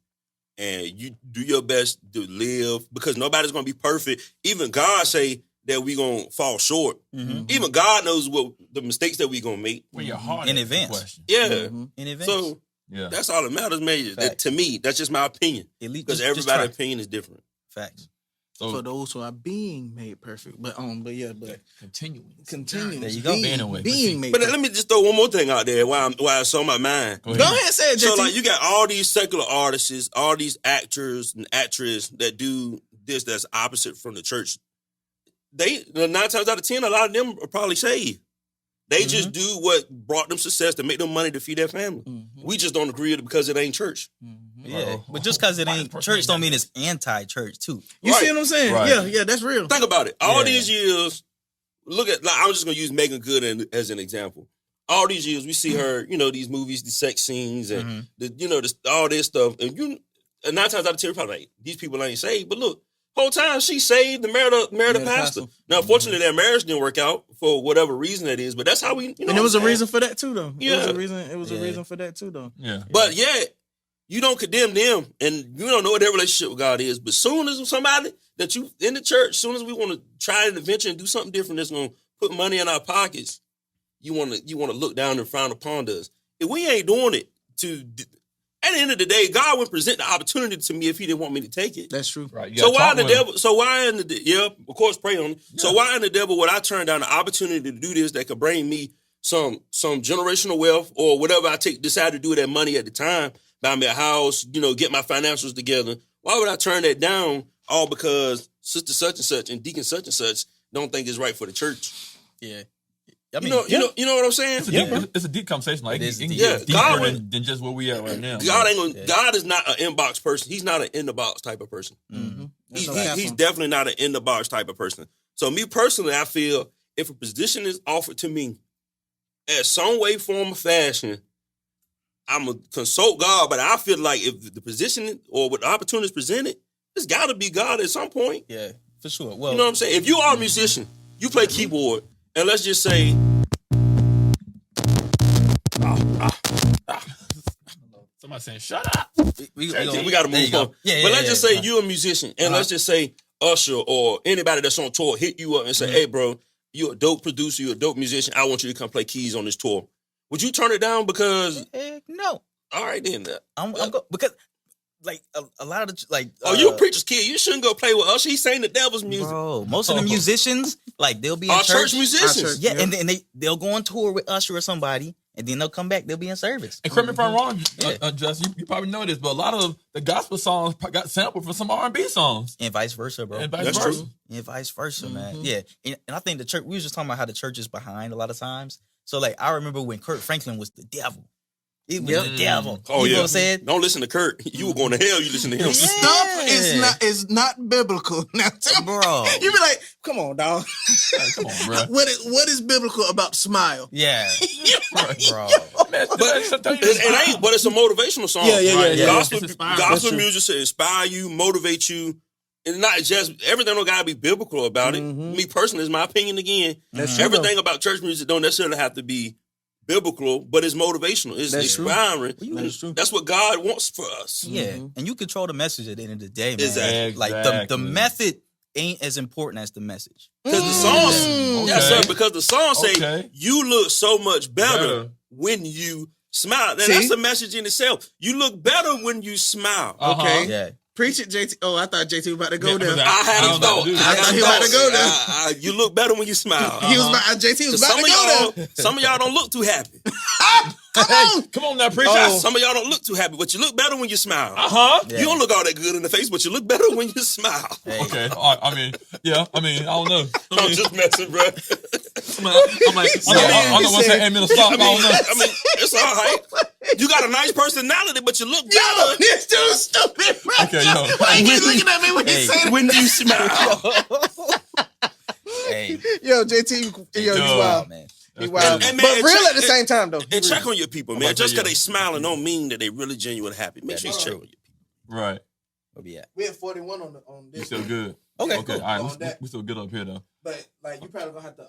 E: and you do your best to live, because nobody's going to be perfect. Even God say that we going to fall short. Even God knows what the mistakes that we going to make.
D: When your heart
G: in advance.
E: Yeah.
G: In advance.
E: So, that's all that matters, man. To me, that's just my opinion. Because everybody's opinion is different.
G: Facts.
A: So, for those who are being made perfect, but
D: continuing.
G: There you go.
A: Being made.
E: But let me just throw one more thing out there while it's on my mind.
A: Go ahead, say it, JT.
E: So like you got all these secular artists, all these actors and actresses that do this that's opposite from the church. They 9 times out of 10, a lot of them are probably saved. They just do what brought them success to make them money to feed their family. We just don't agree with it because it ain't church.
G: Yeah, but just because it ain't church don't mean it's anti-church too.
A: You see what I'm saying? Right. Yeah, that's real.
E: Think about it. All these years, look at, like, I'm just going to use Megan Good as an example. All these years, we see her, these movies, the sex scenes, and all this stuff. And 9 times out of 10, probably like, these people ain't saved. But look, whole time she saved and married a pastor. Now, fortunately, that marriage didn't work out for whatever reason that is. But that's how we,
A: and it was a reason for that too, though.
E: Yeah,
A: it was a reason for that too, though.
D: Yeah,
E: but you don't condemn them, and you don't know what their relationship with God is. But soon as somebody that you in the church, soon as we want to try an adventure and do something different that's going to put money in our pockets, you want to look down and frown upon us. If we ain't doing it at the end of the day, God would present the opportunity to me if He didn't want me to take it.
A: That's true.
D: Right.
E: So why in the of course, pray on it. Yeah. So why in the devil would I turn down the opportunity to do this that could bring me some generational wealth or whatever I decide to do with that money at the time? Buy me a house, get my financials together. Why would I turn that down all because sister such and such and deacon such and such don't think it's right for the church.
G: Yeah. I mean,
E: You know what I'm saying?
D: It's a deep conversation. Like,
G: It is
D: it can
G: deep.
D: get
E: God
D: deeper
E: would-
D: than just where we at right now.
E: God ain't gonna, God is not an inbox person. He's not an in the box type of person.
G: Mm-hmm.
E: He's definitely not an in the box type of person. So me personally, I feel if a position is offered to me at some way, form, or fashion, I'm gonna consult God. But I feel like if the position or what the opportunity is presented, it's got to be God at some point.
G: Yeah, for sure. Well,
E: You know what I'm saying? If you are a musician, you play keyboard, and let's just say,
D: Somebody saying, "Shut up."
E: we got to move on.
G: Yeah,
E: But let's just say you're a musician, and let's just say Usher or anybody that's on tour hit you up and say, "Hey, bro, you're a dope producer, you're a dope musician. I want you to come play keys on this tour." Would you turn it down because?
G: Heck no.
E: All right, then.
G: I'm go, because like a lot of the like.
E: You a preacher's kid. You shouldn't go play with Usher. He's saying the devil's music.
G: Bro, most of the musicians like they'll be in
E: Our church
G: church.
E: musicians.
G: Yeah, and then they'll go on tour with Usher or somebody, and then they'll come back. They'll be in service.
D: And correct me if I'm wrong,
G: Yeah.
D: Just you probably know this, but a lot of the gospel songs got sampled from some R&B songs,
G: And vice versa, bro.
D: and vice
E: That's
D: versa.
E: true.
G: And vice versa, man. Yeah. And I think the church, we was just talking about how the church is behind a lot of times. So, like, I remember when Kurt Franklin was the devil. It was the devil.
E: Oh,
G: you
E: yeah.
G: know what I'm saying?
E: Don't listen to Kurt. You were going to hell. You listen to him.
G: Yeah.
A: Stuff is not biblical. Now,
G: Bro.
A: you be like, come on, dog.
D: Like, come on, bro.
A: What is biblical about smile?
G: Yeah. Bro.
D: Man,
E: But it's a motivational song.
A: Yeah.
E: Gospel,
D: It's inspiring.
E: gospel
A: That's true.
E: music should inspire you, motivate you, and not just everything. Don't gotta be biblical about it. Me personally, is my opinion. Again,
A: That's
E: everything about church music don't necessarily have to be biblical, but it's motivational. It's
A: That's true.
E: inspiring.
A: That's true.
E: That's what God wants for us.
G: Yeah. And you control the message at the end of the day, man.
E: Exactly.
G: Like, the
D: Exactly.
G: method ain't as important as the message.
E: Because the songs, yes,
D: Okay.
E: sir. Because the song say
D: Okay.
E: you look so much better
D: Better.
E: when you smile. Now,
A: See?
E: that's a message in itself. You look better when you smile.
A: Okay.
G: Yeah.
A: Preach it, JT. Oh, I thought JT was about to go there.
D: Yeah,
E: I had
D: I
E: a
D: was about
E: thought.
D: to do that.
E: I got
A: thought
E: a
A: he about to go there.
E: thought. You look better when you smile.
A: He was about, JT was about to go there.
E: Some of y'all don't look too happy.
A: Come on.
D: Come on now, preacher.
A: Oh.
E: Some of y'all don't look too happy, but you look better when you smile.
G: Yeah.
E: You don't look all that good in the face, but you look better when you smile.
G: Hey.
D: Okay. I mean, I don't know.
E: I'm just messing, bro.
D: I'm like, I don't know what's that 8 minute stop. I don't know.
E: I mean, it's all right. You got a nice personality, but you look
A: Yo,
E: better
A: this dude's stupid, bro.
D: Okay, yo.
A: Why you keep looking at me when you
G: Hey.
A: say that?
E: when you smile.
G: Hey.
A: Yo, JT, yo, he's
D: Yo.
A: wild.
G: Man.
A: He's wild.
E: And,
A: But
E: man, and
A: real
E: check-
A: at the same time, though.
E: And check on your people, man.
D: about
E: Just
D: that,
E: because they smiling don't mean that they really genuine happy. Make sure you check on your people.
D: Right.
G: Where we at?
A: We had 41 on
D: You
A: this,
D: still good.
G: Okay.
D: Okay.
G: Cool.
D: All right.
A: On that.
D: We still good up here though.
A: but like you probably gonna have to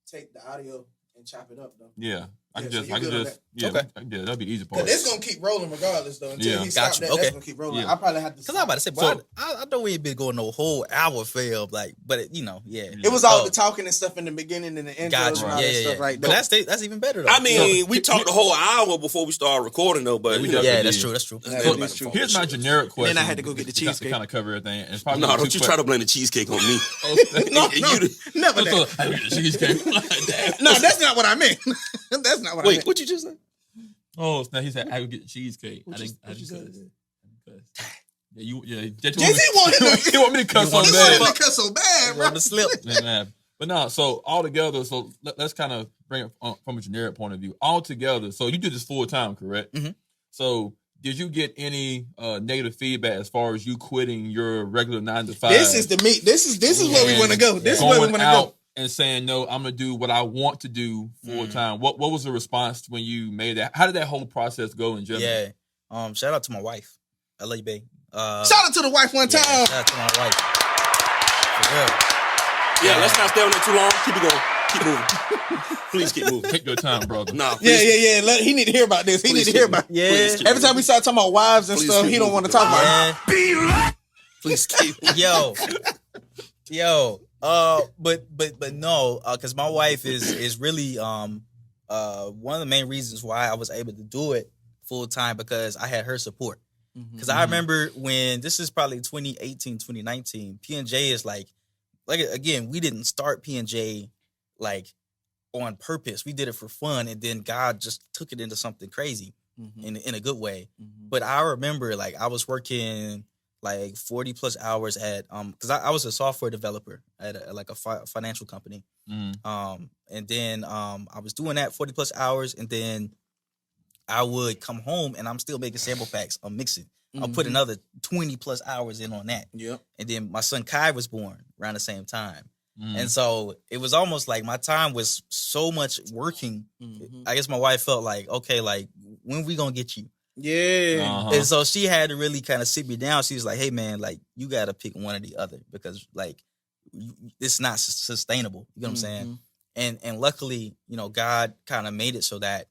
A: take the audio and chop it up though.
D: Yeah. I
A: Yeah,
D: can
A: so
D: just.
A: you
D: I can
A: good on
D: just.
A: that?
D: Yeah.
G: Okay.
D: Yeah. That'd be the easy part.
A: Cause it's gonna keep rolling regardless though. Until
D: Yeah.
A: he stops
G: Gotcha.
A: that,
G: Okay.
A: that's gonna keep rolling.
D: Yeah.
A: I probably have to.
G: Because I'm about to say,
D: So-
G: bro, I know we ain't been going no whole hour, Phil. Like, but it, yeah.
A: It was all
G: Oh.
A: the talking and stuff in the beginning and the intros
G: Gotcha.
A: and all
G: Yeah,
A: that
G: yeah,
A: stuff
G: yeah.
A: right
G: But
A: there.
G: that's even better though.
E: I mean, we talked the whole hour before we started recording, though. But
D: Yeah, we
E: you know,
D: definitely
G: yeah, that's
D: did.
G: true. That's true.
A: Yeah,
E: So,
A: that's true.
D: Here's my generic question.
A: Then I had to go get the cheesecake.
D: To kind of cover everything. It's probably
E: no, don't you try to blame the cheesecake on me.
A: No,
E: You-
A: never that.
D: cheesecake.
A: No, that's not what I meant. That's not what I
E: Wait,
A: meant.
E: what you just say?
D: Oh, now he said I would get the cheesecake. I didn't
A: say?
D: cuss. Yeah,
A: JT wanted
D: he want me to cuss so
A: He
D: bad.
A: wanted to cuss so bad, bro.
G: On the slip.
D: Yeah, man. But no, so all together, so let's kind of bring it from a generic point of view. All together, so you do this full time, correct?
G: Mhm.
D: So did you get any negative feedback as far as you quitting your regular 9 to 5?
A: This is the meat. This is where we want to go. This is where we
D: going
A: want to
D: out
A: go.
D: and saying no, I'm gonna do what I want to do full time. What was the response when you made that? How did that whole process go in general?
G: Yeah. Shout out to my wife. I love you, babe.
A: Shout out to the wife one
G: Yeah,
A: time.
G: shout out to my wife. For real.
E: Yeah, let's not stay on it too long. Keep it going. Keep moving. Please keep moving.
D: Take your time, brother.
E: Nah,
A: Yeah,
E: please.
A: yeah. He need to hear about this. He need to hear about it.
G: Yeah.
E: Please keep
A: Every time we start talking about wives and
E: Please
A: stuff,
E: keep
A: he don't
E: moving.
A: want to talk about it.
G: Yeah.
E: Please keep.
G: Yo. But no, because my wife is really one of the main reasons why I was able to do it full time, because I had her support. Because I remember when this is probably 2018, 2019, P&J is like again, we didn't start P&J like on purpose. We did it for fun, and then God just took it into something crazy in a good way. But I remember like I was working like 40 plus hours at because I was a software developer at like a financial company. And then I was doing that 40 plus hours, and then I would come home and I'm still making sample packs. I'm mixing. I'll put another 20 plus hours in on that.
A: Yep.
G: And then my son Kai was born around the same time. And so it was almost like my time was so much working. I guess my wife felt like, okay, like, when we gonna get you?
A: Yeah.
G: And so she had to really kind of sit me down. She was like, hey, man, like, you got to pick one or the other because, like, it's not sustainable. You know what I'm saying? And luckily, you know, God kind of made it so that,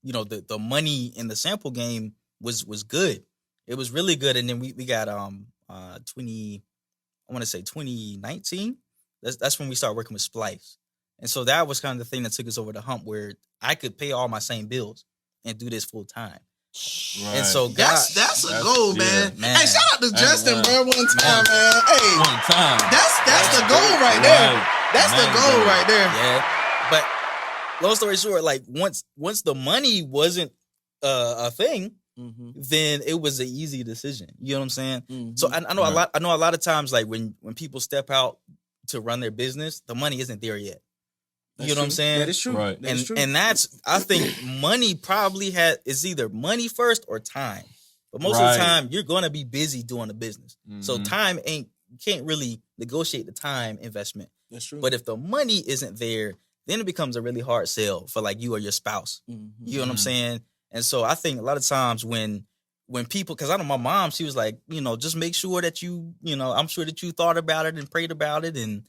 G: you know, the money in the sample game was good. It was really good. And then we got 2019. That's when we started working with Splice. And so that was kind of the thing that took us over the hump where I could pay all my same bills and do this full time.
D: Right.
G: And so
A: that's a goal, man.
G: man.
A: Hey, shout out to Justin, bro. One time, man. Hey,
D: One time.
A: that's the goal right there. That's the goal right there.
G: Yeah. But long story short, like once the money wasn't a thing, then it was an easy decision. You know what I'm saying? So I know a lot of times, like when people step out to run their business, the money isn't there yet. You know what I'm saying?
A: That is true.
D: Right.
G: And that's, I think money probably is either money first or time. But most of the time, you're going to be busy doing the business. So time you can't really negotiate the time investment.
A: That's true.
G: But if the money isn't there, then it becomes a really hard sell for like you or your spouse. You know what I'm saying? And so I think a lot of times when people, because I know my mom, she was like, you know, just make sure that you know, I'm sure that you thought about it and prayed about it. And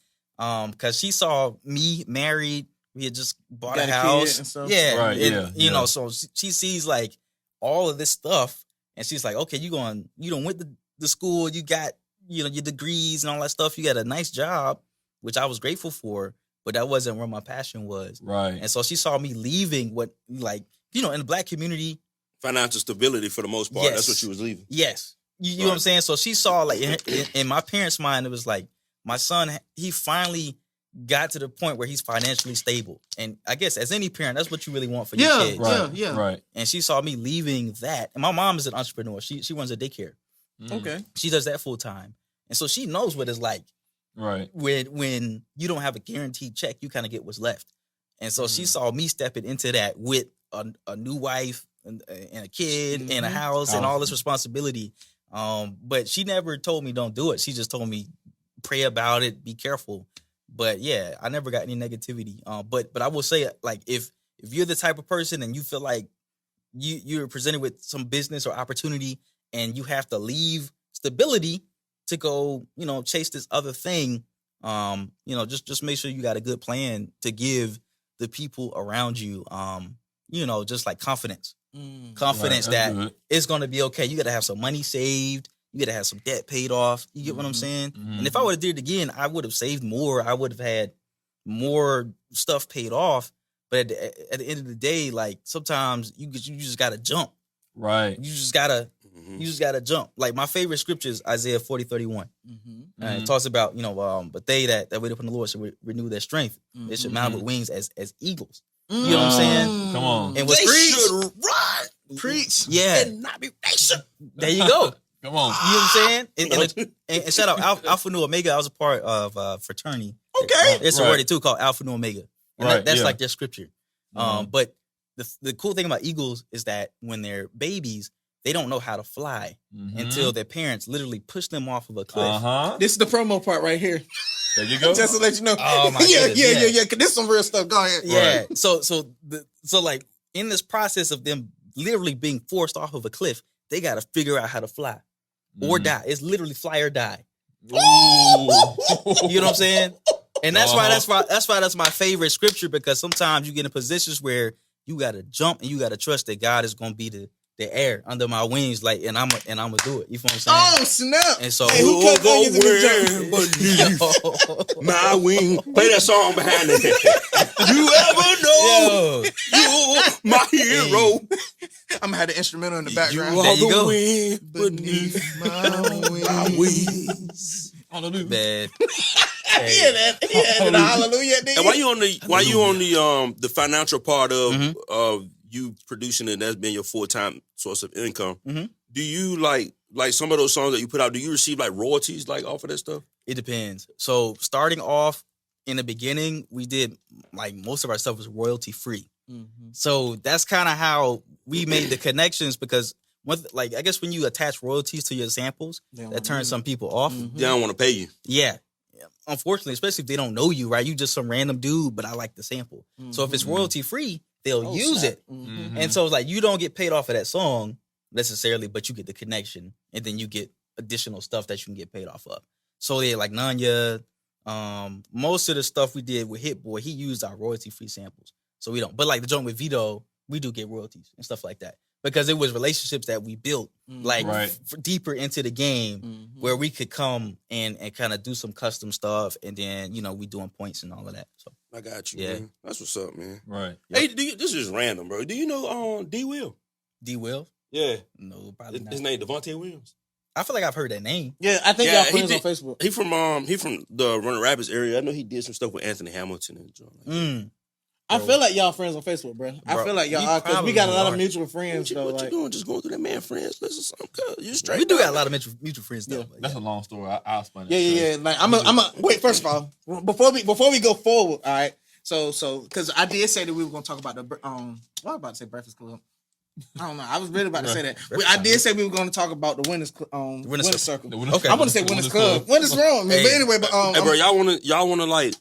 G: because she saw me married, we had just bought a house.
A: And stuff.
G: Yeah.
D: Right,
G: You know, so she sees like all of this stuff and she's like, okay, you done went to the school, you got, you know, your degrees and all that stuff. You got a nice job, which I was grateful for, but that wasn't where my passion was.
D: Right.
G: And so she saw me leaving what, like, you know, in the Black community.
E: Financial stability for the most part.
G: Yes.
E: That's what you was leaving.
G: Yes. You know what I'm saying? So she saw, like, in my parents' mind, it was like, my son, he finally got to the point where he's financially stable. And I guess as any parent, that's what you really want for your kids.
D: Right.
G: And she saw me leaving that. And my mom is an entrepreneur. She runs a daycare.
A: Okay.
G: She does that full time. And so she knows what it's like.
D: Right.
G: When you don't have a guaranteed check, you kind of get what's left. And so she saw me stepping into that with a new wife and a kid and a house and all this responsibility. But she never told me don't do it. She just told me pray about it, be careful. But yeah, I never got any negativity. But I will say, like, if you're the type of person and you feel like you're presented with some business or opportunity and you have to leave stability to go, you know, chase this other thing, you know, just make sure you got a good plan to give the people around you, you know, just like confidence that it's going to be okay. You got to have some money saved. You got to have some debt paid off. You get what I'm saying? And if I would have did it again, I would have saved more. I would have had more stuff paid off. But at the end of the day, like, sometimes you just got to jump.
D: Right.
G: You just got to jump. Like, my favorite scripture is Isaiah 40:31. It talks about, you know, but they that wait upon the Lord should renew their strength. They should mount with wings as eagles. You know what I'm saying?
D: Come on.
G: And
E: They should run.
A: Preach.
G: Yeah.
E: And not be racing.
G: There you go.
D: Come on.
G: You know what I'm saying? And shout out Alpha Nu Omega. I was a part of fraternity.
A: Okay.
G: It's a sorority too called Alpha Nu Omega. And that's like their scripture. But the cool thing about eagles is that when they're babies, they don't know how to fly until their parents literally push them off of a cliff.
A: This is the promo part right here.
D: There you go.
A: Just to let you know.
G: Oh my
A: yeah.
G: goodness,
A: This is some real stuff. Go ahead.
G: Yeah. So like in this process of them literally being forced off of a cliff, they got to figure out how to fly or die. It's literally fly or die.
D: Ooh.
G: You know what I'm saying? And that's why that's my favorite scripture, because sometimes you get in positions where you got to jump and you got to trust that God is going to be the air under my wings, like, and I'm gonna do it. You feel what I'm saying?
A: Oh, snap.
G: And so,
A: hey, who cut onions in the
E: beneath my wing. Play that song behind it. You ever know you my hero?
A: I'm gonna have the instrumental in the background.
E: You
G: There
E: are
G: you
E: the
G: go.
E: wind beneath my wings.
D: Hallelujah.
G: bad.
A: Yeah, that hallelujah.
E: And why you on the financial part of you producing it, that's been your full-time source of income, do you like like some of those songs that you put out, do you receive like royalties like off of that stuff?
G: It depends. So starting off in the beginning, we did like most of our stuff was royalty free.
A: Mm-hmm.
G: So that's kind of how we made the connections because like I guess when you attach royalties to your samples, that turns some people off.
A: Mm-hmm.
E: They don't want to pay you.
G: Yeah. Unfortunately, especially if they don't know you, right? You just some random dude, but I like the sample.
A: Mm-hmm.
G: So if it's royalty free, they'll use
A: snap.
G: it.
A: Mm-hmm.
G: And so it's like you don't get paid off of that song necessarily, but you get the connection, and then you get additional stuff that you can get paid off of. So yeah, like Nanya, most of the stuff we did with Hit Boy, he used our royalty free samples. So we don't. But like the joint with Vito, we do get royalties and stuff like that because it was relationships that we built like deeper into the game where we could come and kind of do some custom stuff, and then we doing points and all of that. So
E: I got you.
G: Yeah.
E: Man. That's what's up, man.
D: Right.
E: Hey, this is random, bro. Do you know D Will?
G: D Will?
E: Yeah.
G: No, probably not.
E: His name Devontae Williams.
G: I feel like I've heard that name.
A: Yeah, I think y'all friends on Facebook.
E: He from the Running Rapids area. I know he did some stuff with Anthony Hamilton and John.
A: I feel like y'all friends on Facebook, bro. I feel like y'all are because we got a lot of mutual friends.
E: What you doing? Just going through that man friends list or something? You straight?
G: We do got a lot of mutual friends though.
A: Yeah.
G: But
D: That's a long story. I'll explain it.
A: Yeah. Like I'm a wait. First of all, before we go forward, all right. So because I did say that we were gonna talk about the what I was about to say Breakfast Club. I don't know. I was really about to say that. I did say we were going to talk about the winners circle.
G: Okay.
A: I want to say winners club. Winners wrong, man.
G: Hey.
A: But anyway, but
E: Hey, bro, y'all wanna like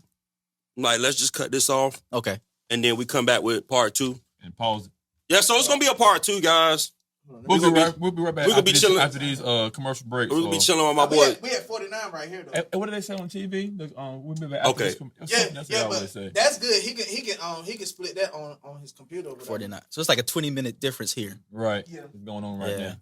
E: let's just cut this off
G: Okay.
E: and then we come back with part 2.
D: And pause it.
E: Yeah, so it's gonna be a part 2, guys.
D: We'll be right back
E: we gonna be chilling
D: after these commercial breaks.
E: We're gonna be
D: so.
E: chilling with my boy.
A: We at 49 right here though.
D: Hey, what did they say on TV? We'll be back after
E: Okay.
D: this that's what I
A: but
D: always say.
A: that's good. He can split that on his computer. Or whatever.
G: 49. So it's like a 20-minute difference here.
D: Right.
A: Yeah.
D: What's going on right now?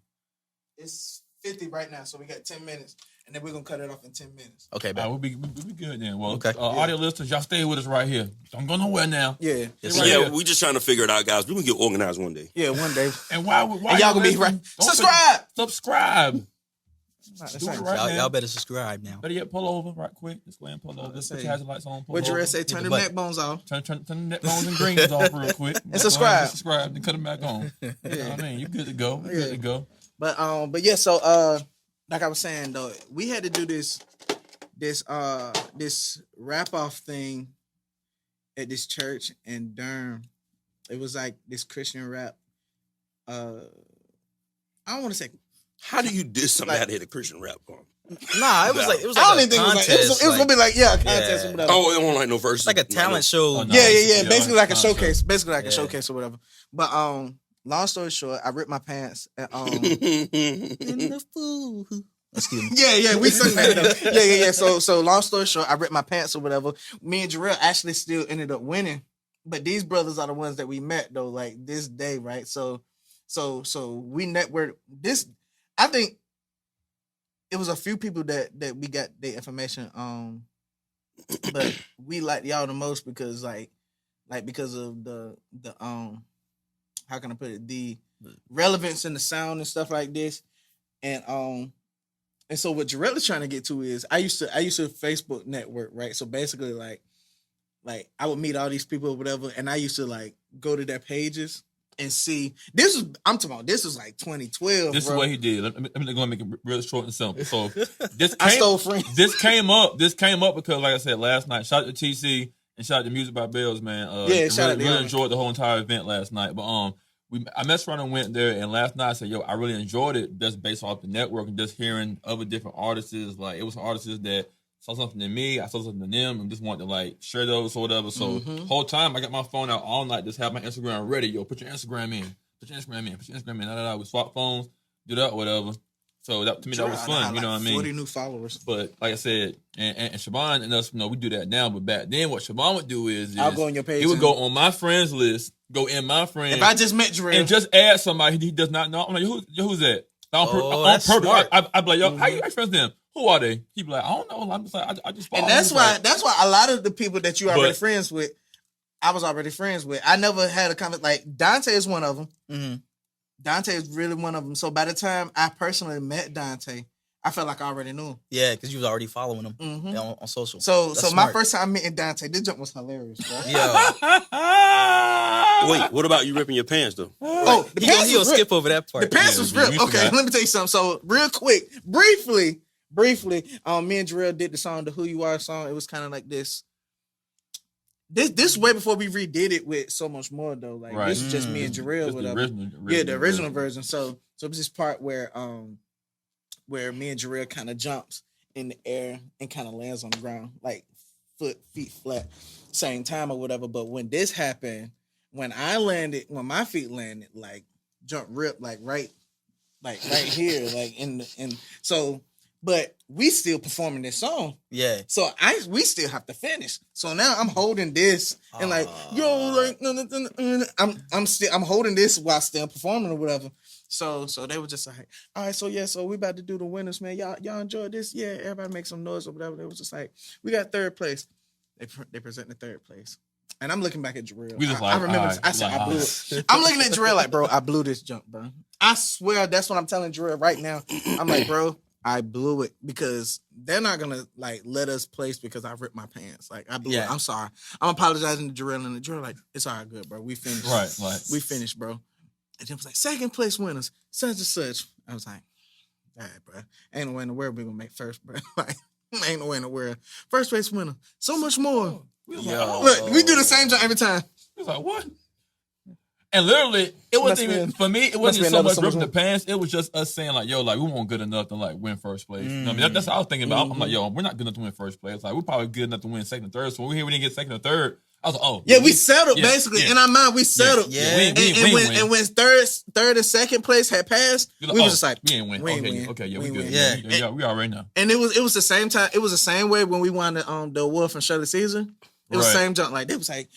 A: It's 50 right now, so we got 10 minutes, and then we're gonna cut it off in 10 minutes.
G: Okay,
D: We'll be good then. Well,
G: Okay.
D: audio listeners, y'all stay with us right here. Don't go nowhere now.
A: Yeah,
G: Yes,
D: Right
E: Yeah,
D: here.
E: we just trying to figure it out, guys. We can get organized one day.
A: yeah. One day,
D: And why
A: and y'all gonna be right. Subscribe.
D: Subscribe. Do it right now.
G: Y'all better subscribe now.
D: Better yet, pull over right quick. Just go ahead and pull over. Just put your hazard lights on. Pull
A: What your
D: over.
A: ass say? Turn the
G: butt.
A: neck bones off.
D: Turn the net bones and greens off real quick.
A: And subscribe.
D: Subscribe. Then cut them back on. You know what I mean? You're good to go. You're good to go.
A: But yeah. So like I was saying though, we had to do this wrap off thing at this church in Durham. It was like this Christian rap. I don't want to say.
E: How do you diss somebody at a Christian rap punk?
G: Nah, it was like
A: I don't even think it was like it was gonna be like a contest
G: Yeah.
A: or whatever.
E: Oh, it don't like no verses.
G: It's like a talent show.
D: Oh, no.
A: Yeah. Basically like a
D: Not
A: showcase.
D: sure.
A: Basically like a
G: Yeah.
A: showcase or whatever. But long story short, I ripped my pants. And,
G: In the fool. Excuse me.
A: yeah, we sung that. Though. Yeah. So long story short, I ripped my pants or whatever. Me and Jarrell actually still ended up winning, but these brothers are the ones that we met though, like this day, right? So we networked. This, I think, it was a few people that we got their information but we liked y'all the most because like because of the how can I put it, the relevance in the sound and stuff like this, and so what Jarrell is trying to get to is I used to Facebook network, right? So basically like I would meet all these people or whatever, and I used to like go to their pages and see. I'm talking about this was like 2012.
D: This
A: bro.
D: is what he did. Let me go and make it really short and simple. So
A: I stole friends.
D: This came up because, like I said last night, shout out to TC and shout out to Music by Bells, man.
A: Shout out to
D: really
A: y'all.
D: enjoyed the whole entire event last night. But I messed around and went there, and last night I said, I really enjoyed it just based off the network and just hearing other different artists. Like it was artists that saw something in me, I saw something in them, and just wanted to like share those or whatever. So whole time I got my phone out all night, just have my Instagram ready. Yo, put your Instagram in. Put your Instagram in. We swap phones, do that, whatever. So that to me that was fun. You know what I mean?
A: 40 new followers.
D: But like I said, and Siobhan and us, we do that now. But back then, what Siobhan would do is
A: I'll go on your page.
D: he would go on my friends list, go in my friends.
A: If I just met Jarrell
D: and just add somebody he does not know, I'm like, who's that? On
G: that's
D: purpose.
G: smart.
D: I'd be like, yo, how you friends with them? Who are they? He'd be like, I don't know. I'm just like, I just follow
A: and that's
D: them.
A: why
D: Like,
A: that's why a lot of the people that you already
D: But-
A: friends with, I was already friends with. I never had a comment like Dante is one of them.
G: Mm-hmm.
A: Dante is really one of them. So by the time I personally met Dante, I felt like I already knew him.
G: Yeah, because you was already following him on social.
A: So
G: That's
A: my
G: smart.
A: first time meeting Dante, this jump was hilarious, bro.
G: Yeah.
E: Wait, what about you ripping your pants though?
A: Oh, the pants
G: He'll
A: was ripped.
G: skip over that part.
A: The pants was ripped. Okay, let me tell you something. So real quick, briefly, me and Jarrell did the song, the Who You Are song. It was kind of like this. This way before we redid it with So Much More though. Like this was just me and Jarrell,
D: Just
A: whatever. The original version. So it was this part where me and Jarrell kind of jumps in the air and kind of lands on the ground, like feet flat, same time or whatever. But when this happened, when my feet landed, like jump rip, like right here, like so. But we still performing this song.
G: Yeah.
A: So we still have to finish. So now I'm holding this and like, I'm holding this while still performing or whatever. So they were just like, all right, so we about to do the winners, man. Y'all enjoy this? Yeah, everybody make some noise or whatever. They was just like, we got third place. They present the third place. And I'm looking back at Jarrell. I remember I said I blew it. I'm looking at Jarrell like, bro, I blew this jump, bro. I swear that's what I'm telling Jarrell right now. I'm like, bro, I blew it because they're not gonna like let us place because I ripped my pants. Like I blew it. I'm sorry. I'm apologizing to Jarrell and the Jarrell like it's all right, good, bro. We finished.
D: Right.
A: We finished, bro. And then it was like second place winners, such and such. I was like, all right, bro. Ain't no way in the world we gonna make first, bro. Like ain't no way in the world. First place winner, So Much More. Look, we do the same job every time.
D: He was like, what? And literally, it wasn't even for me. It wasn't so much ripping the pants. It was just us saying like, "Yo, like we weren't good enough to like win first place." You know what I mean? That's what I was thinking about. I'm like, "Yo, we're not good enough to win first place. Like we're probably good enough to win second and third." So when we didn't get second or third, I was like, "Oh,
A: yeah, we settled basically in our mind. We settled.
G: Yeah.
A: And when third and second place had passed, we was just like,
D: we ain't win. Okay, yeah, we good.
G: Yeah,
D: we already know.
A: And it was the same time. It was the same way when we won the award from Shirley Caesar. It was the same junk. Like they was like,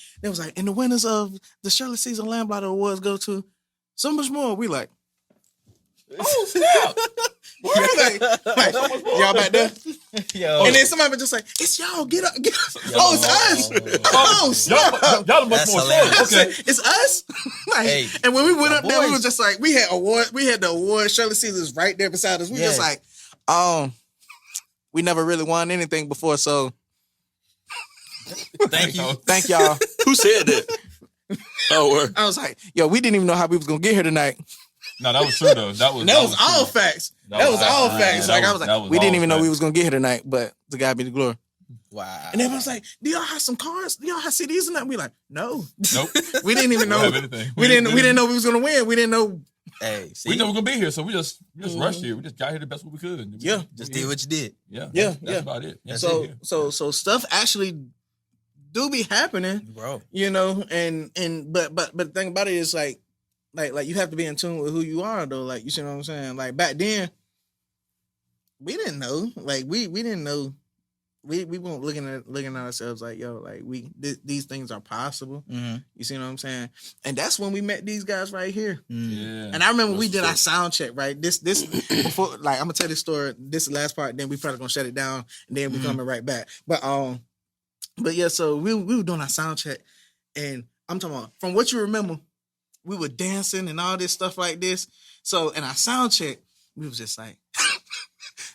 A: and the winners of the Shirley Caesar Lamblighter Awards go to So Much More. We like, oh snap! Y'all back there?
G: Yo.
A: And then somebody was just like, it's y'all. Get up. Oh, it's us. Oh snap!
D: Y'all much
G: That's
D: more
G: hilarious.
D: serious.
A: Okay, it's us. Like,
G: Hey,
A: and when we went up there, we
G: boys.
A: was just like, we had the award. Shirley Caesar's right there beside us. We just like, we never really won anything before, so.
G: Thank you.
A: Thank y'all.
E: Who said that? Oh, word.
A: I was like, yo, we didn't even know how we was gonna get here tonight.
D: No, that was true though. That was
A: all
D: true.
A: facts. That was all facts. Like I was like, we didn't even know we
D: facts.
A: was gonna get here tonight, but to God be the glory.
G: Wow.
A: And everyone's like, do y'all have some cards? Do y'all have CDs and that? We like, no.
D: Nope.
A: We didn't even
D: We
A: know.
D: don't have anything.
A: We didn't know we was gonna win. We didn't know.
G: Hey, see,
D: We knew we were gonna be here, so we just rushed here. We just got here the best way we could.
A: Yeah.
G: just did what you did.
D: Yeah.
A: Yeah,
D: That's about it. Yeah,
A: So stuff actually do be happening,
G: Bro.
A: you know, and but the thing about it is like you have to be in tune with who you are though. Like you see what I'm saying? Like back then, we didn't know. Like we didn't know. We weren't looking at ourselves like, yo, like these things are possible.
G: Mm-hmm.
A: You see what I'm saying? And that's when we met these guys right here.
D: Yeah.
A: And I remember we did our sound check, right? This before, like I'm gonna tell this story. This is the last part. Then we probably gonna shut it down, and then we coming right back. But yeah, so we were doing our sound check, and I'm talking about from what you remember, we were dancing and all this stuff like this. So in our sound check, we was just like,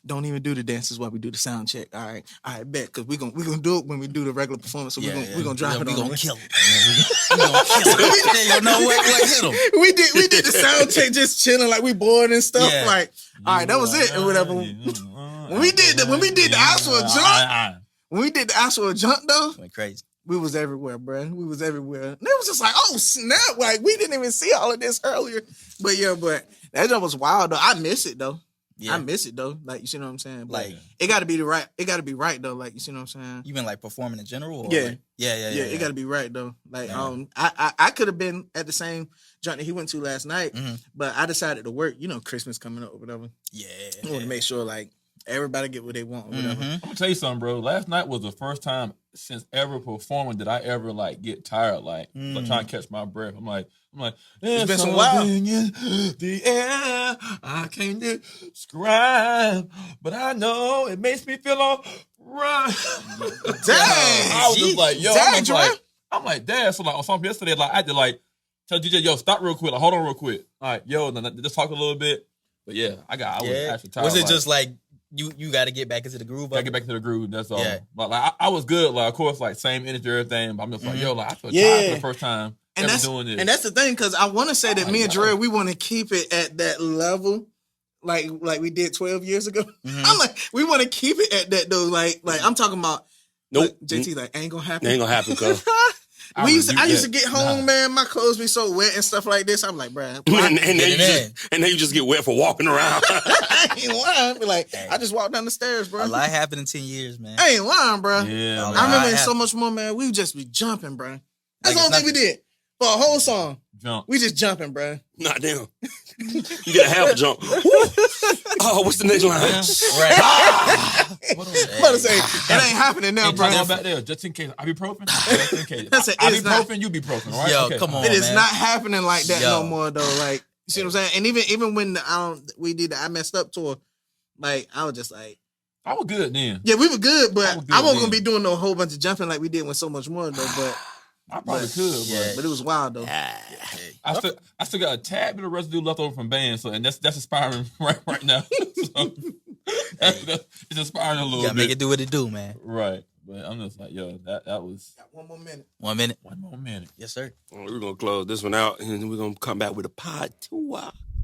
A: don't even do the dances while we do the sound check. All right, bet, because we gonna do it when we do the regular performance. So we're gonna drop it on.
G: We gonna kill him. We gonna kill him. You know what hit him.
A: We did the sound check just chilling like we bored and stuff.
G: Yeah.
A: Like, all right, that was it or whatever. When we did the actual jump. When we did the actual jump though,
G: Went crazy.
A: we was everywhere, bro. We was everywhere. And it was just like, oh snap! Like we didn't even see all of this earlier. But yeah, that jump was wild though. I miss it though.
G: Yeah.
A: I miss it though. Like you see what I'm saying? But
G: Like
A: it got to be right. It got to be right though. Like you see what I'm saying?
G: you been like performing in general? Or
A: Yeah.
G: Like, yeah.
A: It got to be right though. Like
G: Yeah.
A: I could have been at the same jump that he went to last night,
G: Mhm.
A: but I decided to work. You know, Christmas coming up or whatever.
G: Yeah.
A: I want to make sure like everybody get what they want or whatever.
G: Mhm.
D: I'm gonna tell you something, bro. Last night was the first time since ever performing that I ever like get tired, like trying to catch my breath. I'm like,
A: It's been some while.
D: in the air I can't describe, but I know it makes me feel all right.
A: Dang,
D: I was just like, yo,
A: dang,
D: I'm like, Dad. So like on something yesterday, like I had to like tell DJ, yo, stop real quick. Like, hold on real quick. All right, yo, just talk a little bit. But yeah, I was actually tired.
G: Was it
D: like,
G: just like You got to get back into the groove.
D: Gotta get back to the groove. That's all.
G: Yeah.
D: But like I was good. Like of course, like same energy, everything. But I'm just like, yo, like I feel
A: Yeah.
D: tired for the first time
A: And
D: ever
A: that's
D: doing this.
A: and that's the thing, because I want to say that
D: Oh,
A: me and
D: yeah.
A: Jarrell, we want to keep it at that level, like we did 12 years ago. I'm like, we want to keep it at that though. Like I'm talking about.
E: Nope.
A: Look, JT like ain't gonna happen.
E: Ain't gonna happen, cuz.
D: I
A: I used
D: rebuke
A: to
D: that.
A: get home, man. My clothes be so wet and stuff like this. I'm like, bruh,
E: and then
G: it
E: you just get wet for walking around.
A: I ain't lying. Be like, I just walked down the stairs, bro.
G: A lot happened in 10 years, man.
A: I ain't lying, bro.
D: Yeah,
G: I
D: man.
A: I remember
G: I
A: in so
G: have-
A: much more, man. We would just be jumping, bro. That's
G: Like
A: the only thing we
G: it's
A: did for a whole song.
D: Jump.
A: We just jumping, bro.
E: Not damn. You get a half jump. Woo. Oh, what's the next line?
G: Right.
D: What
A: I'm about to say, it ain't happening now,
D: Hey,
A: bro.
D: talk back there, just in case. Ibuprofen? Just in case.
A: That's it. It's not-
D: Ibuprofen, you ibuprofen, right?
G: Yo,
D: Okay.
G: come on.
A: It is
G: man.
A: not happening like that
G: Yo.
A: no more, though. Like, you see what I'm saying? And even when we did the I Messed Up tour, like, I was just like,
D: I was good then.
A: yeah, we were good, but
D: I was good
A: I wasn't
D: then.
A: gonna be doing no whole bunch of jumping like we did with So Much More, though. But
D: I probably could,
G: Yeah.
A: but it was wild, though.
D: but I still got a tad bit of residue left over from band, so and that's expiring right now. So it's expiring a little
G: You gotta
D: bit.
G: make it do what it do, man.
D: Right. But I'm just like, yo, that was
A: Got one more minute.
G: 1 minute.
D: one more minute.
G: Yes, sir.
E: We're gonna close this one out, and then we're gonna come back with a pod 2.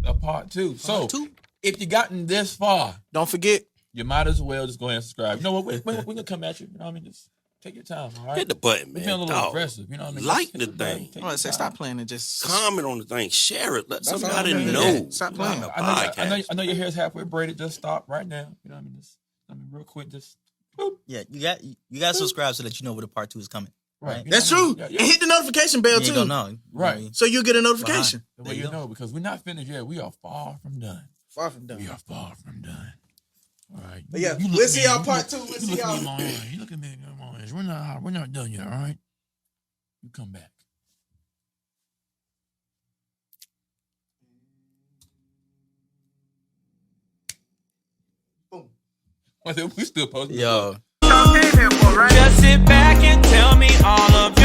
D: A part two. So
G: Part two.
D: if you gotten this far,
A: Don't forget,
D: you might as well just go ahead and subscribe. You know what? We're gonna come at you. You know what I mean? Just take your time, all right?
E: Hit the button,
D: We're
E: man.
D: being a little
E: Dog.
D: aggressive. You know what I mean?
E: Like
D: Just
E: the
D: hit button,
E: thing.
D: take
A: I'm gonna
D: your
A: say,
D: time.
A: stop playing and just
E: Comment on the thing. Share it. Let
A: That's all
E: somebody
A: I'm
E: know.
A: doing. Stop
D: You
A: playing.
D: know,
E: The
D: I know,
E: podcast.
D: I know your hair's halfway braided. Just stop right now. You know what I mean? Just real quick, just boop.
G: Yeah, you got to subscribe so that you know when the part 2 is coming.
D: Right.
G: Right.
D: You know
A: That's
D: what I mean?
A: true.
D: Yeah,
A: And
D: yeah.
A: hit the notification bell
G: You ain't
A: too,
G: gonna know. You know
D: Right.
G: what I mean?
A: so you'll get a notification.
D: The
G: There
D: way
G: you
D: you
G: go.
D: know, because we're not finished yet. We are far from done.
A: Far from done.
D: We are far from done. All right.
A: But yeah,
D: You look
A: we'll
D: at
A: see
D: me,
A: y'all
D: you
A: part
D: look-
A: 2. We'll
D: You
A: see
D: look at me
A: y'all.
D: in my eyes. You look at me in my eyes. We're not done yet. All right. You come back.
A: Boom.
D: We still posted.
G: Yo.
C: Y'all came here for, right?
B: Just sit back and tell me all of